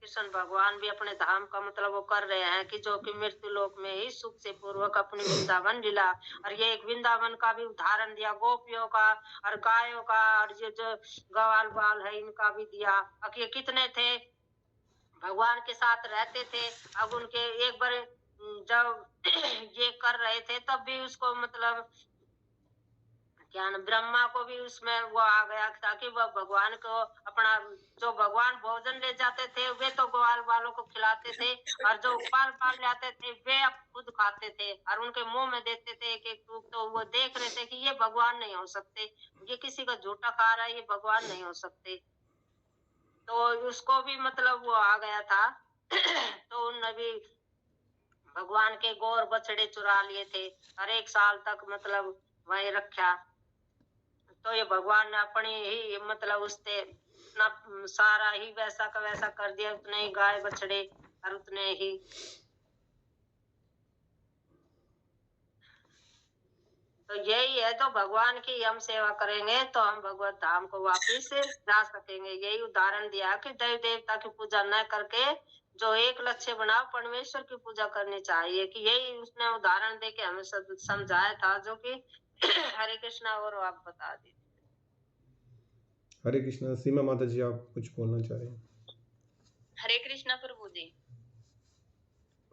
कृष्ण भगवान भी अपने धाम का मतलब वो कर रहे हैं कि जो कि मृत्यु लोक में ही सुख से पूर्वक अपनी वृंदावन लीला, और ये एक वृंदावन का भी उदाहरण दिया, गोपियों का और गायों का, और ये जो ग्वाल बाल है इनका भी दिया। अब ये कितने थे, भगवान के साथ रहते थे। अब उनके एक बार जब ये कर रहे थे तब भी उसको मतलब क्या ना, ब्रह्मा को भी उसमें वो आ गया ताकि वह भगवान को अपना, जो भगवान भोजन ले जाते थे वे तो ग्वाल वालों को खिलाते थे, और जो पाल पाल लाते थे वे अब खुद खाते थे और उनके मुंह में देते थे एक एक टूक। तो वो देख रहे थे कि ये भगवान नहीं हो सकते, ये किसी का झूठा खा रहा है, ये भगवान नहीं हो सकते। तो उसको भी मतलब वो आ गया था। तो उनने भी भगवान के गौर बछड़े चुरा लिए थे और 1 साल तक मतलब वहीं रखा। तो ये भगवान ने अपनी ही मतलब उससे अपना सारा ही वैसा का वैसा कर दिया, उतने ही गाय बछड़े और उतने ही। तो यही है, तो भगवान की हम सेवा करेंगे तो हम भगवत धाम को वापिस जा सकेंगे। यही उदाहरण दिया कि देवी देवता की पूजा न करके जो एक लक्ष्य बनाओ, परमेश्वर की पूजा करनी चाहिए, कि यही उसने उदाहरण दे के हमें समझाया था, जो कि हरे कृष्णा। और आप बता दीजिए। हरे कृष्णा। सीमा माता जी, आप कुछ बोलना चाह रहे हैं? हरे कृष्णा प्रभु जी।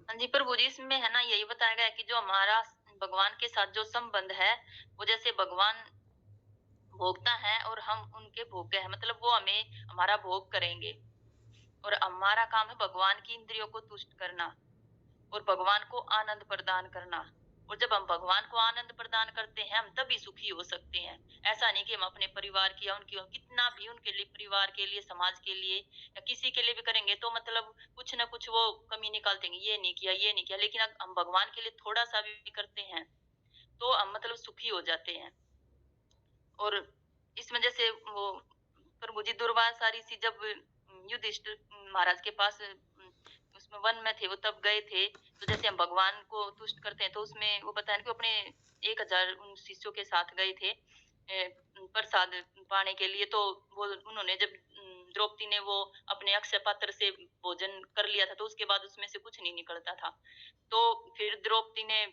हाँ जी प्रभु जी, इसमें है ना यही बताया गया है कि जो हमारा भगवान के साथ जो संबंध है, वो जैसे भगवान भोगता है और हम उनके भोग्य हैं, मतलब वो हमें हमारा भोग करेंगे और हमारा काम है भगवान की इंद्रियों को तुष्ट करना और भगवान को आनंद प्रदान करना। और जब हम भगवान को आनंद प्रदान करते हैं, हम तभी सुखी हो सकते हैं। ऐसा नहीं कि हम अपने परिवार की या उनकी कितना भी उनके लिए, परिवार के लिए, समाज के लिए या किसी के लिए भी करेंगे तो मतलब कुछ ना कुछ वो कमी निकालते हैं, ये नहीं किया, ये नहीं किया। लेकिन अगर हम भगवान के लिए थोड़ा सा भी करते हैं तो हम मतलब सुखी हो जाते हैं। और इसमें जैसे वो प्रभु जी दुर्वासा ऋषि जब युधिष्ठिर महाराज के पास उसमें वन में थे, वो तब गए थे। तो जैसे हम भगवान को तुष्ट करते हैं तो उसमें वो बताया कि अपने 1000 उन शिष्यों के साथ गए थे प्रसाद पाने के लिए। तो वो उन्होंने जब द्रौपदी ने वो अपने अक्षय पात्र से भोजन कर लिया था तो उसके बाद उसमें से कुछ नहीं निकलता था। तो फिर द्रौपदी ने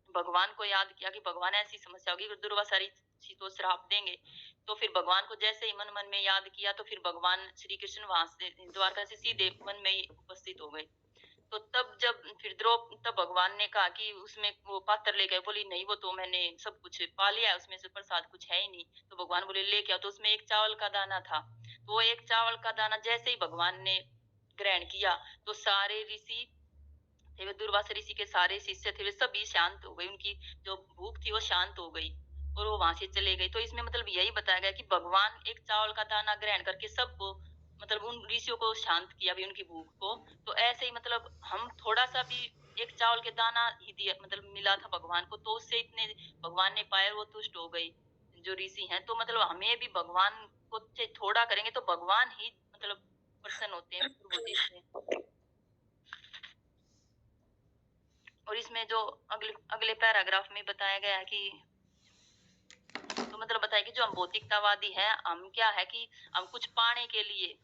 भगवान को याद किया कि भगवान ऐसी समस्या होगी, दुर्वासा ऋषि तो श्राप देंगे। तो फिर भगवान को जैसे ही मन मन में याद किया तो फिर भगवान श्री कृष्ण वहां से द्वारका से सीधे वन में ही उपस्थित हो गए। तो तब जब फिर तब भगवान ने कहा कि उसमें वो पात्र ले गए। बोली नहीं, वो तो मैंने सब कुछ पा लिया है, उसमें से प्रसाद कुछ है ही नहीं। तो भगवान बोले ले क्या? तो उसमें एक चावल का दाना था। तो वो एक चावल का दाना जैसे ही भगवान ने ग्रहण किया तो सारे ऋषि थे, वे दुर्वासा ऋषि के सारे शिष्य थे, वे सभी शांत हो गए, उनकी जो भूख थी वो शांत हो गई और वो वहां से चले गए। तो इसमें मतलब यही बताया गया कि भगवान एक चावल का दाना ग्रहण करके सबको मतलब उन ऋषियों को शांत किया भी, उनकी भूख को। तो ऐसे ही मतलब हम थोड़ा सा भी एक चावल के दाना ही दिया, मतलब मिला था भगवान को, तो उससे इतने भगवान ने पाए, वो तुष्ट हो गई जो ऋषि हैं। तो मतलब हमें भी भगवान को थोड़ा करेंगे तो भगवान ही मतलब प्रसन्न होते हैं प्रभु जी से। और इसमें जो अगले पैराग्राफ में बताया गया है कि तो मतलब बताया कि जो हम भौतिकतावादी हैं, हम क्या है कि हम कुछ पाने के लिए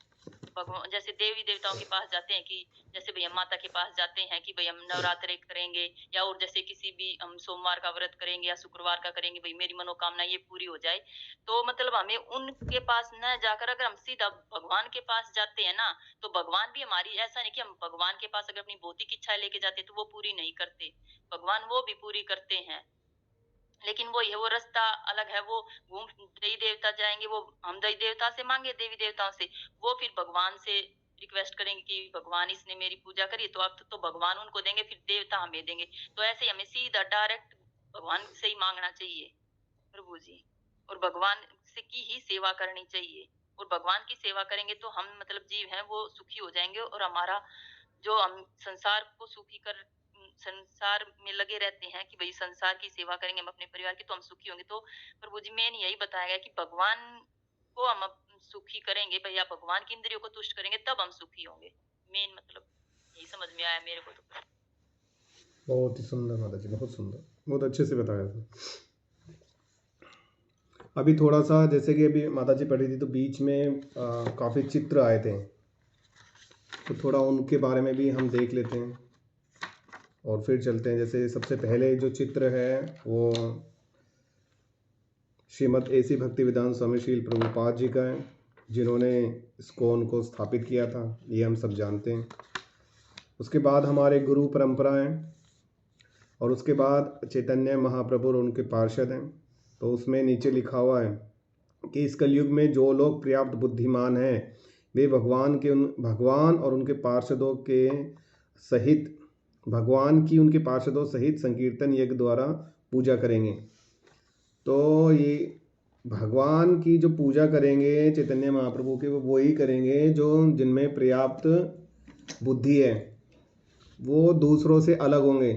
भगवान जैसे देवी देवताओं के पास जाते हैं, कि जैसे भाई हम माता के पास जाते हैं कि भाई हम नवरात्रे करेंगे, या और जैसे किसी भी हम सोमवार का व्रत करेंगे या शुक्रवार का करेंगे, भाई मेरी मनोकामना ये पूरी हो जाए। तो मतलब हमें उनके पास न जाकर अगर हम सीधा भगवान के पास जाते हैं ना, तो भगवान भी हमारी, ऐसा नहीं कि हम भगवान के पास अगर अपनी भौतिक इच्छाएं लेके जाते तो वो पूरी नहीं करते, भगवान वो भी पूरी करते हैं। लेकिन वो ये वो रास्ता अलग है, वो घूम देवी देवता जाएंगे, वो हम देवी देवता से मांगे, देवी देवताओं से, वो फिर भगवान से रिक्वेस्ट करेंगे कि भगवान इसने मेरी पूजा करी, तो अब तो भगवान उनको देंगे, फिर देवता हमें देंगे। तो ऐसे ही हमें सीधा डायरेक्ट भगवान से ही मांगना चाहिए प्रभु जी, और भगवान से की ही सेवा करनी चाहिए। और भगवान की सेवा करेंगे तो हम मतलब जीव हैं वो सुखी हो जाएंगे, और हमारा जो हम संसार को सुखी कर संसार में लगे रहते हैं कि भाई संसार की सेवा करेंगे हम अपने परिवार की, तो हम सुखी होंगे। तो प्रभु जी मेन यही बताया गया कि भगवान को हम सुखी करेंगे भैया, भगवान की इंद्रियों को तुष्ट करेंगे तब हम सुखी होंगे। मेन मतलब यही समझ में आया मेरे को। तो बहुत ही सुंदर माता जी, बहुत सुंदर, बहुत अच्छे से बताया था। अभी थोड़ा सा जैसे कि अभी माता जी पढ़ी थी तो बीच में काफ़ी चित्र आए थे, तो थोड़ा उनके बारे में भी हम देख लेते हैं और फिर चलते हैं। जैसे सबसे पहले जो चित्र है वो श्रीमद् ऐसी भक्ति वेदांत स्वामी श्रील प्रभुपाद जी का है, जिन्होंने इस्कॉन को स्थापित किया था, ये हम सब जानते हैं। उसके बाद हमारे गुरु परंपरा हैं और उसके बाद चैतन्य महाप्रभु और उनके पार्षद हैं। तो उसमें नीचे लिखा हुआ है कि इस कलयुग में जो लोग पर्याप्त बुद्धिमान हैं वे भगवान और उनके पार्षदों के सहित उनके पार्षदों सहित संकीर्तन यज्ञ द्वारा पूजा करेंगे। तो ये भगवान की जो पूजा करेंगे चैतन्य महाप्रभु के, वो ही करेंगे जो जिनमें पर्याप्त बुद्धि है, वो दूसरों से अलग होंगे।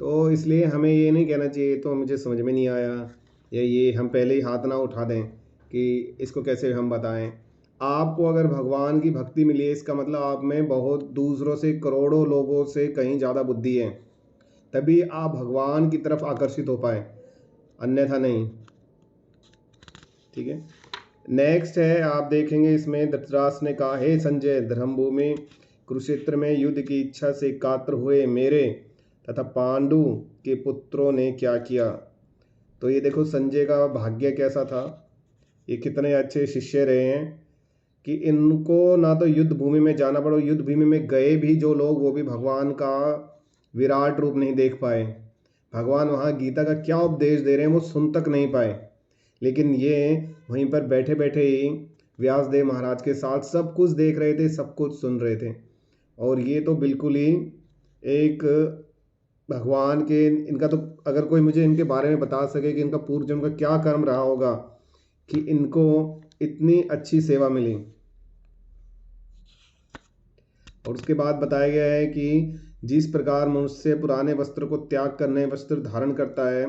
तो इसलिए हमें ये नहीं कहना चाहिए तो मुझे समझ में नहीं आया, या ये हम पहले ही हाथ ना उठा दें कि इसको कैसे हम बताएं। आपको अगर भगवान की भक्ति मिली है, इसका मतलब आप में बहुत दूसरों से, करोड़ों लोगों से कहीं ज़्यादा बुद्धि है, तभी आप भगवान की तरफ आकर्षित हो पाए, अन्यथा नहीं। ठीक है, नेक्स्ट है, आप देखेंगे इसमें धृतराष्ट्र ने कहा, हे संजय, धर्मभूमि कुरुक्षेत्र में युद्ध की इच्छा से कातर हुए मेरे तथा पांडु के पुत्रों ने क्या किया। तो ये देखो संजय का भाग्य कैसा था, ये कितने अच्छे शिष्य रहे हैं कि इनको ना तो युद्ध भूमि में जाना पड़ा, युद्ध भूमि में गए भी जो लोग, वो भी भगवान का विराट रूप नहीं देख पाए। भगवान वहाँ गीता का क्या उपदेश दे रहे हैं वो सुन तक नहीं पाए, लेकिन ये वहीं पर बैठे बैठे ही व्यासदेव महाराज के साथ सब कुछ देख रहे थे, सब कुछ सुन रहे थे। और ये तो बिल्कुल ही एक भगवान के, इनका तो अगर कोई मुझे इनके बारे में बता सके कि इनका पूर्व जन्म का क्या कर्म रहा होगा कि इनको इतनी अच्छी सेवा मिली। और उसके बाद बताया गया है कि जिस प्रकार मनुष्य पुराने वस्त्र को त्याग कर नए वस्त्र धारण करता है,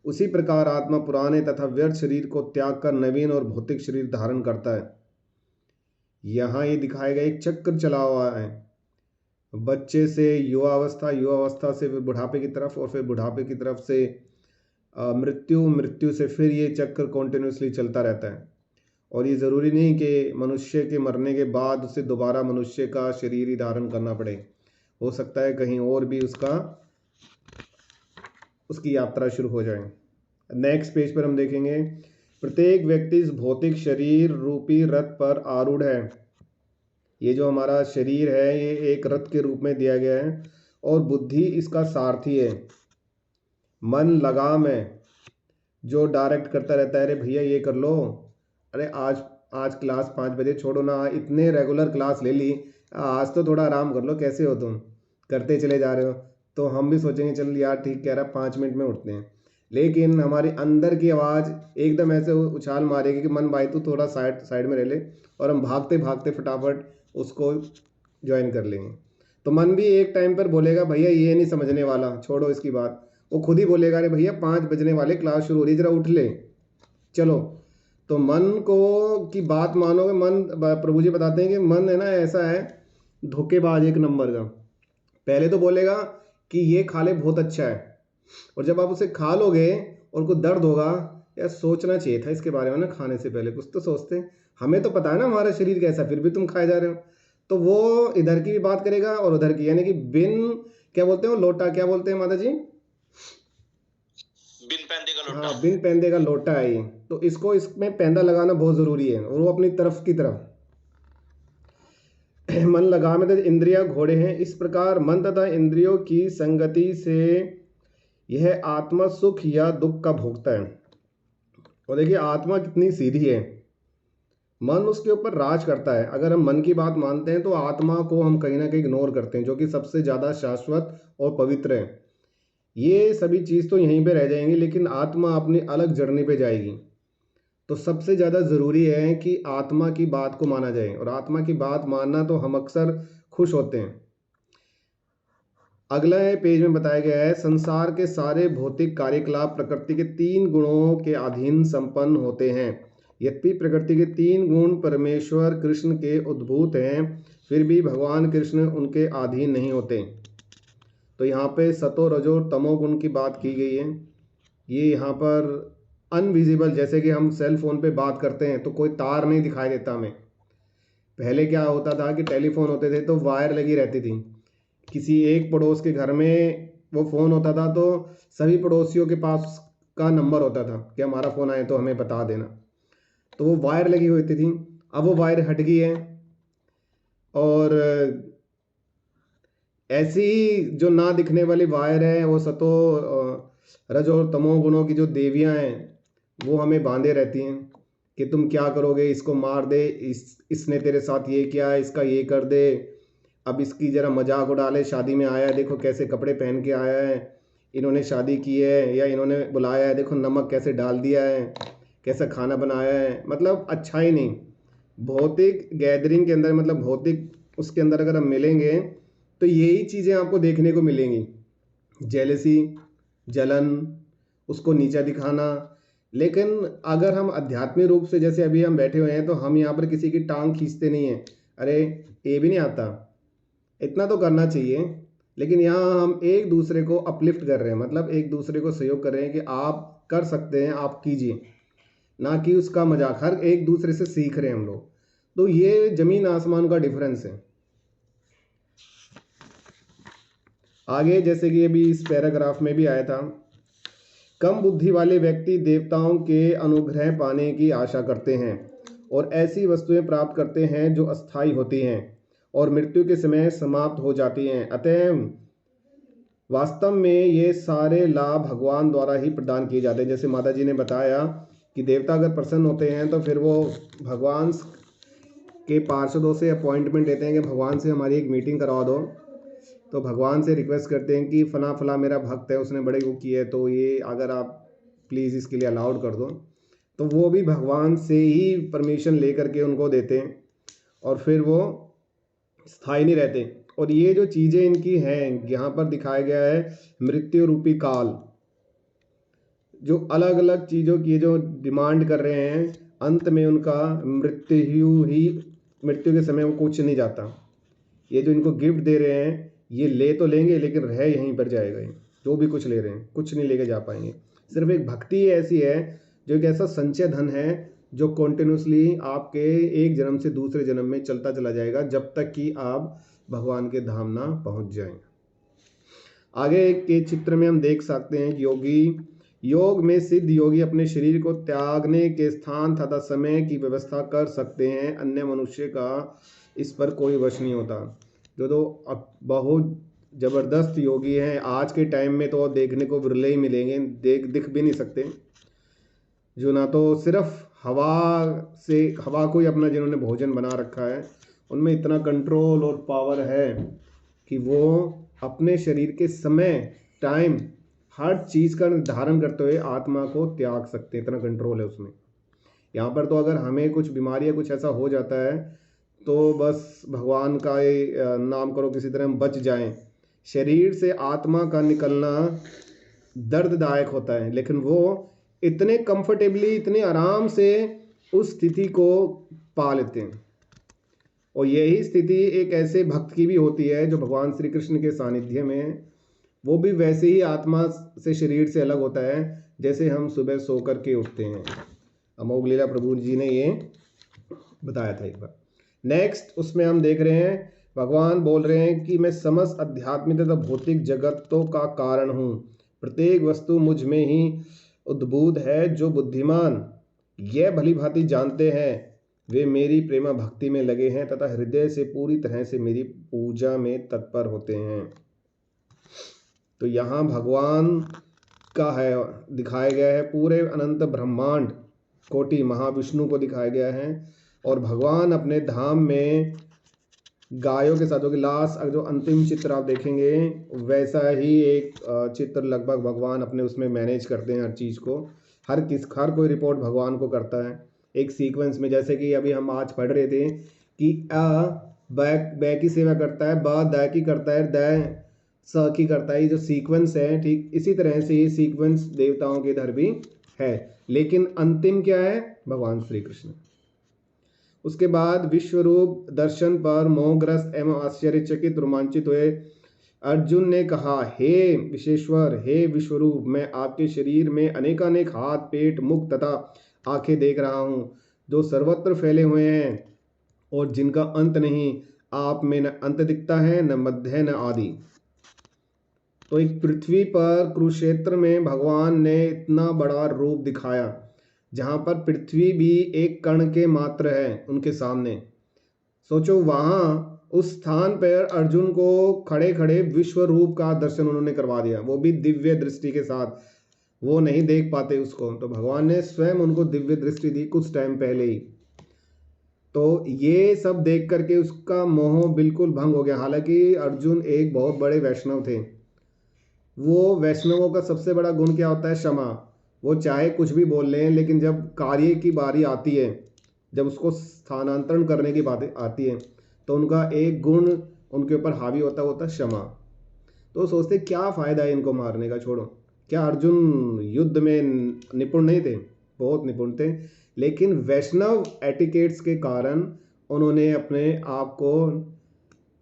उसी प्रकार आत्मा पुराने तथा व्यर्थ शरीर को त्याग कर नवीन और भौतिक शरीर धारण करता है। यहाँ ये दिखाया गया एक चक्र चला हुआ है, बच्चे से युवावस्था, युवावस्था से फिर बुढ़ापे की तरफ, और फिर बुढ़ापे की तरफ से मृत्यु, मृत्यु से फिर ये चक्र कॉन्टिन्यूसली चलता रहता है। और ये ज़रूरी नहीं कि मनुष्य के मरने के बाद उसे दोबारा मनुष्य का शरीर ही धारण करना पड़े, हो सकता है कहीं और भी उसकी यात्रा शुरू हो जाए। नेक्स्ट पेज पर हम देखेंगे, प्रत्येक व्यक्ति इस भौतिक शरीर रूपी रथ पर आरूढ़ है। ये जो हमारा शरीर है ये एक रथ के रूप में दिया गया है और बुद्धि इसका सारथी है। मन लगाम है जो डायरेक्ट करता रहता है, अरे भैया ये कर लो, अरे आज क्लास 5 बजे छोड़ो ना, इतने रेगुलर क्लास ले ली, आज तो थोड़ा आराम कर लो, कैसे हो तुम, करते चले जा रहे हो। तो हम भी सोचेंगे चल यार ठीक कह रहा, 5 मिनट में उठते हैं, लेकिन हमारे अंदर की आवाज़ एकदम ऐसे उछाल मारेगी कि मन भाई तू थोड़ा साइड में रह ले, और हम भागते भागते फटाफट उसको ज्वाइन कर लेंगे। तो मन भी एक टाइम पर बोलेगा भैया ये नहीं समझने वाला, छोड़ो इसकी बात, वो खुद ही बोलेगा अरे भैया 5 बजने वाले, क्लास शुरू हो रही, जरा उठ ले, चलो। तो मन को की बात मानोगे, मन, प्रभु जी बताते हैं कि मन है ना ऐसा है धोखेबाज एक नंबर का। पहले तो बोलेगा कि ये खा ले बहुत अच्छा है, और जब आप उसे खा लोगे और कुछ दर्द होगा, यार सोचना चाहिए था इसके बारे में ना, खाने से पहले कुछ तो सोचते हैं, हमें तो पता है ना हमारा शरीर कैसा, फिर भी तुम खाए जा रहे हो। तो वो इधर की भी बात करेगा और उधर की, यानी कि बिन क्या बोलते हैं वो लोटा, क्या बोलते हैं माता जी, बिन पैंदे का लोटा। हाँ, बिन पैंदे का लोटा है ये। तो इसको इसमें पैंदा लगाना बहुत जरूरी है, और वो अपनी तरफ की तरफ मन लगा में इंद्रिया घोड़े हैं। इस प्रकार मन तथा इंद्रियों की संगति से यह आत्मा सुख या दुख का भोगता है। और देखिए आत्मा कितनी सीधी है, मन उसके ऊपर राज करता है। अगर हम मन की बात मानते हैं तो आत्मा को हम कहीं ना कहीं इग्नोर करते हैं, जो कि सबसे ज़्यादा शाश्वत और पवित्र है। ये सभी चीज़ तो यहीं पे रह जाएंगी, लेकिन आत्मा अपनी अलग जर्नी पे जाएगी। तो सबसे ज़्यादा ज़रूरी है कि आत्मा की बात को माना जाए, और आत्मा की बात मानना तो हम अक्सर खुश होते हैं। अगला पेज में बताया गया है, संसार के सारे भौतिक कार्यकलाप प्रकृति के 3 गुणों के अधीन संपन्न होते हैं। यद्यपि प्रकृति के 3 गुण परमेश्वर कृष्ण के उद्भूत हैं, फिर भी भगवान कृष्ण उनके अधीन नहीं होते। तो यहाँ पे सतो रजो तमो गुण की बात की गई है। ये यहाँ पर अनविजिबल, जैसे कि हम सेल फोन पे बात करते हैं तो कोई तार नहीं दिखाई देता हमें। पहले क्या होता था कि टेलीफोन होते थे तो वायर लगी रहती थी, किसी एक पड़ोस के घर में वो फ़ोन होता था तो सभी पड़ोसियों के पास का नंबर होता था कि हमारा फ़ोन आए तो हमें बता देना, तो वो वायर लगी हुई थी। अब वो वायर हट गई है और ऐसी जो ना दिखने वाली वायर है वो सतो रज और तमो गुणों की जो देवियां हैं वो हमें बांधे रहती हैं कि तुम क्या करोगे, इसको मार दे, इसने तेरे साथ ये किया, इसका ये कर दे, अब इसकी ज़रा मजाक उड़ा ले, शादी में आया है देखो कैसे कपड़े पहन के आया है, इन्होंने शादी की है या इन्होंने बुलाया है, देखो नमक कैसे डाल दिया है, कैसा खाना बनाया है। मतलब अच्छा ही नहीं, भौतिक गैदरिंग के अंदर, मतलब भौतिक उसके अंदर अगर हम मिलेंगे तो यही चीज़ें आपको देखने को मिलेंगी, जेलसी, जलन, उसको नीचा दिखाना। लेकिन अगर हम आध्यात्मिक रूप से, जैसे अभी हम बैठे हुए हैं तो हम यहाँ पर किसी की टांग खींचते नहीं हैं, अरे ये भी नहीं आता, इतना तो करना चाहिए। लेकिन यहाँ हम एक दूसरे को अपलिफ्ट कर रहे हैं, मतलब एक दूसरे को सहयोग कर रहे हैं कि आप कर सकते हैं, आप कीजिए, ना कि उसका मजाक। हर एक दूसरे से सीख रहे हैं हम लोग, तो ये ज़मीन आसमान का डिफरेंस है। आगे जैसे कि अभी इस पैराग्राफ में भी आया था, कम बुद्धि वाले व्यक्ति देवताओं के अनुग्रह पाने की आशा करते हैं और ऐसी वस्तुएं प्राप्त करते हैं जो अस्थायी होती हैं और मृत्यु के समय समाप्त हो जाती हैं। अतः वास्तव में ये सारे लाभ भगवान द्वारा ही प्रदान किए जाते हैं। जैसे माता जी ने बताया कि देवता अगर प्रसन्न होते हैं तो फिर वो भगवान के पार्षदों से अपॉइंटमेंट लेते हैं कि भगवान से हमारी एक मीटिंग करवा दो, तो भगवान से रिक्वेस्ट करते हैं कि फला फला मेरा भक्त है, उसने बड़े वो किए है, तो ये अगर आप प्लीज़ इसके लिए अलाउड कर दो, तो वो भी भगवान से ही परमिशन लेकर के उनको देते हैं और फिर वो स्थायी नहीं रहते। और ये जो चीज़ें इनकी हैं, यहाँ पर दिखाया गया है मृत्यु रूपी काल, जो अलग अलग चीज़ों की जो डिमांड कर रहे हैं, अंत में उनका मृत्यु के समय वो कुछ नहीं जाता। ये जो इनको गिफ्ट दे रहे हैं ये ले तो लेंगे लेकिन रह यहीं पर जाएगा, ये जो भी कुछ ले रहे हैं कुछ नहीं लेके जा पाएंगे। सिर्फ एक भक्ति ऐसी है जो एक ऐसा संचय धन है जो कॉन्टिन्यूसली आपके एक जन्म से दूसरे जन्म में चलता चला जाएगा जब तक कि आप भगवान के धाम ना पहुंच जाएं। आगे के चित्र में हम देख सकते हैं कि योग में सिद्ध योगी अपने शरीर को त्यागने के स्थान तथा समय की व्यवस्था कर सकते हैं, अन्य मनुष्य का इस पर कोई वश नहीं होता। जो तो बहुत ज़बरदस्त योगी हैं आज के टाइम में तो देखने को विरले ही मिलेंगे, दिख भी नहीं सकते, जो ना तो सिर्फ हवा को ही अपना जिन्होंने भोजन बना रखा है, उनमें इतना कंट्रोल और पावर है कि वो अपने शरीर के समय, टाइम, हर चीज़ का निर्धारण करते हुए आत्मा को त्याग सकते हैं, इतना कंट्रोल है उसमें। यहाँ पर तो अगर हमें कुछ बीमारी या कुछ ऐसा हो जाता है तो बस भगवान का नाम करो, किसी तरह हम बच जाएं। शरीर से आत्मा का निकलना दर्ददायक होता है, लेकिन वो इतने कंफर्टेबली, इतने आराम से उस स्थिति को पा लेते हैं। और यही स्थिति एक ऐसे भक्त की भी होती है जो भगवान श्री कृष्ण के सानिध्य में है। वो भी वैसे ही आत्मा से, शरीर से अलग होता है जैसे हम सुबह सो कर के उठते हैं। अमोघ लीला प्रभु जी ने ये बताया था एक बार। नेक्स्ट उसमें हम देख रहे हैं भगवान बोल रहे हैं कि मैं समस्त आध्यात्मिक तथा भौतिक जगतों का कारण हूँ, प्रत्येक वस्तु मुझ में ही उद्भूत है। जो बुद्धिमान यह भली भांति जानते हैं वे मेरी प्रेमा भक्ति में लगे हैं तथा हृदय से पूरी तरह से मेरी पूजा में तत्पर होते हैं। तो यहाँ भगवान का है दिखाया गया है, पूरे अनंत ब्रह्मांड कोटि महाविष्णु को दिखाया गया है। और भगवान अपने धाम में गायों के साथ, जो कि लास्ट जो अंतिम चित्र आप देखेंगे वैसा ही एक चित्र लगभग भगवान अपने उसमें मैनेज करते हैं हर चीज़ को। हर कोई रिपोर्ट भगवान को करता है एक सीक्वेंस में। जैसे कि अभी हम आज पढ़ रहे थे कि बै की सेवा करता है, द की करता है, द स की करता है। ये जो सीक्वेंस है, ठीक इसी तरह से ये सीक्वेंस देवताओं के इधर भी है, लेकिन अंतिम क्या है? भगवान श्री कृष्ण। उसके बाद विश्वरूप दर्शन पर मोहग्रस्त एवं आश्चर्यचकित रोमांचित हुए अर्जुन ने कहा, हे विश्वेश्वर, हे विश्वरूप, मैं आपके शरीर में अनेकानेक हाथ, पेट, मुख तथा आंखें देख रहा हूँ, जो सर्वत्र फैले हुए हैं और जिनका अंत नहीं। आप में न अंत दिखता है, न मध्य, न आदि। तो एक पृथ्वी पर कुरुक्षेत्र में भगवान ने इतना बड़ा रूप दिखाया, जहाँ पर पृथ्वी भी एक कण के मात्र है उनके सामने। सोचो, वहाँ उस स्थान पर अर्जुन को खड़े खड़े विश्व रूप का दर्शन उन्होंने करवा दिया, वो भी दिव्य दृष्टि के साथ। वो नहीं देख पाते उसको, तो भगवान ने स्वयं उनको दिव्य दृष्टि दी कुछ टाइम पहले ही। तो ये सब देख करके उसका मोह बिल्कुल भंग हो गया। हालांकि अर्जुन एक बहुत बड़े वैष्णव थे। वो वैष्णवों का सबसे बड़ा गुण क्या होता है? क्षमा। वो चाहे कुछ भी बोल लें, लेकिन जब कार्य की बारी आती है, जब उसको स्थानांतरण करने की बात आती है, तो उनका एक गुण उनके ऊपर हावी होता है क्षमा। तो सोचते क्या फ़ायदा है इनको मारने का, छोड़ो। क्या अर्जुन युद्ध में निपुण नहीं थे? बहुत निपुण थे, लेकिन वैष्णव एटिकेट्स के कारण उन्होंने अपने आप को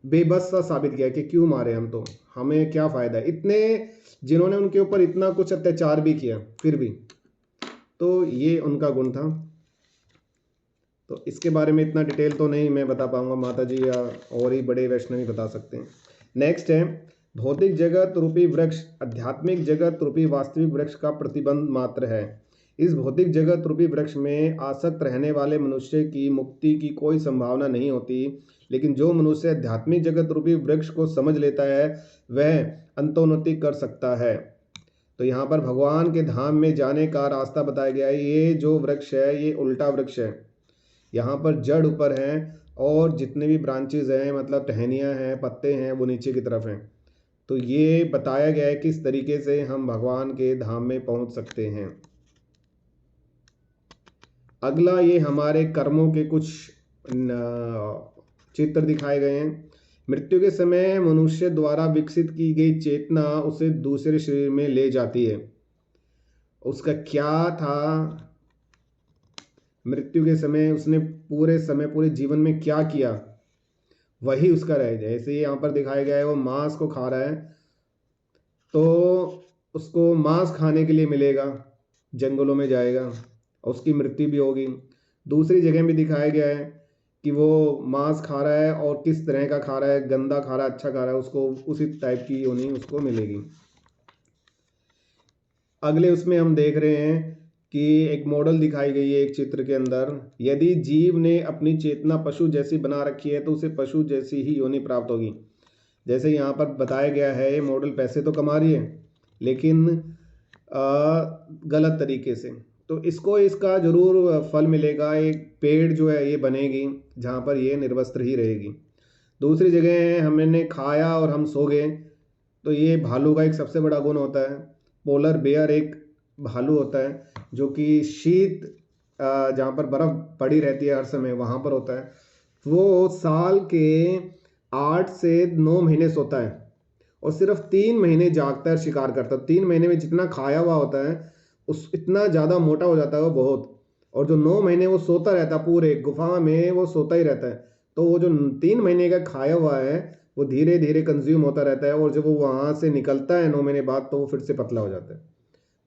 बेबस सा साबित किया कि क्यों मारे हम, तो हमें क्या फ़ायदा है। इतने जिन्होंने उनके ऊपर इतना कुछ अत्याचार भी किया फिर भी, तो ये उनका गुण था। तो इसके बारे में इतना डिटेल तो नहीं मैं बता पाऊंगा, माता जी या और ही बड़े वैष्णव ही बता सकते हैं। नेक्स्ट है, भौतिक जगत रूपी वृक्ष आध्यात्मिक जगत रूपी वास्तविक वृक्ष का प्रतिबंध मात्र है। इस भौतिक जगत रूपी वृक्ष में आसक्त रहने वाले मनुष्य की मुक्ति की कोई संभावना नहीं होती, लेकिन जो मनुष्य आध्यात्मिक जगत रूपी वृक्ष को समझ लेता है वह अंतोन्नति कर सकता है। तो यहाँ पर भगवान के धाम में जाने का रास्ता बताया गया है। ये जो वृक्ष है ये उल्टा वृक्ष है। यहाँ पर जड़ ऊपर हैं और जितने भी ब्रांचेज हैं, मतलब टहनियाँ हैं, पत्ते हैं, वो नीचे की तरफ हैं। तो ये बताया गया है किस तरीके से हम भगवान के धाम में पहुँच सकते हैं। अगला ये हमारे कर्मों के कुछ चित्र दिखाए गए हैं। मृत्यु के समय मनुष्य द्वारा विकसित की गई चेतना उसे दूसरे शरीर में ले जाती है। उसका क्या था? मृत्यु के समय उसने पूरे जीवन में क्या किया, वही उसका रह जाए। जैसे यहाँ पर दिखाया गया है, वो मांस को खा रहा है तो उसको मांस खाने के लिए मिलेगा, जंगलों में जाएगा और उसकी मृत्यु भी होगी। दूसरी जगह भी दिखाया गया है कि वो मांस खा रहा है और किस तरह का खा रहा है, गंदा खा रहा है, अच्छा खा रहा है, उसको उसी टाइप की योनि उसको मिलेगी। अगले उसमें हम देख रहे हैं कि एक मॉडल दिखाई गई है एक चित्र के अंदर। यदि जीव ने अपनी चेतना पशु जैसी बना रखी है तो उसे पशु जैसी ही योनि प्राप्त होगी। जैसे यहाँ पर बताया गया है, ये मॉडल पैसे तो कमा रही है लेकिन गलत तरीके से, तो इसको इसका ज़रूर फल मिलेगा। एक पेड़ जो है ये बनेगी जहाँ पर ये निर्वस्त्र ही रहेगी। दूसरी जगह हमने खाया और हम सो गए, तो ये भालू का एक सबसे बड़ा गुण होता है। पोलर बेयर एक भालू होता है जो कि शीत जहाँ पर बर्फ़ पड़ी रहती है हर समय वहाँ पर होता है। वो साल के 8 से 9 महीने सोता है और सिर्फ 3 महीने जागता है, शिकार करता है। 3 महीने में जितना खाया हुआ होता है उस इतना ज़्यादा मोटा हो जाता है वो बहुत। और जो 9 महीने वो सोता रहता है, पूरे गुफा में वो सोता ही रहता है। तो वो जो 3 महीने का खाया हुआ है वो धीरे धीरे कंज्यूम होता रहता है और जब वो वहाँ से निकलता है 9 महीने बाद तो वो फिर से पतला हो जाता है।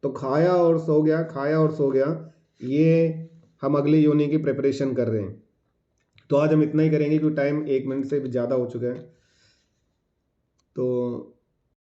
तो खाया और सो गया, खाया और सो गया, ये हम अगली योनि की प्रिपरेशन कर रहे हैं। तो आज हम इतना ही करेंगे क्योंकि टाइम 1 मिनट से ज़्यादा हो चुका है। तो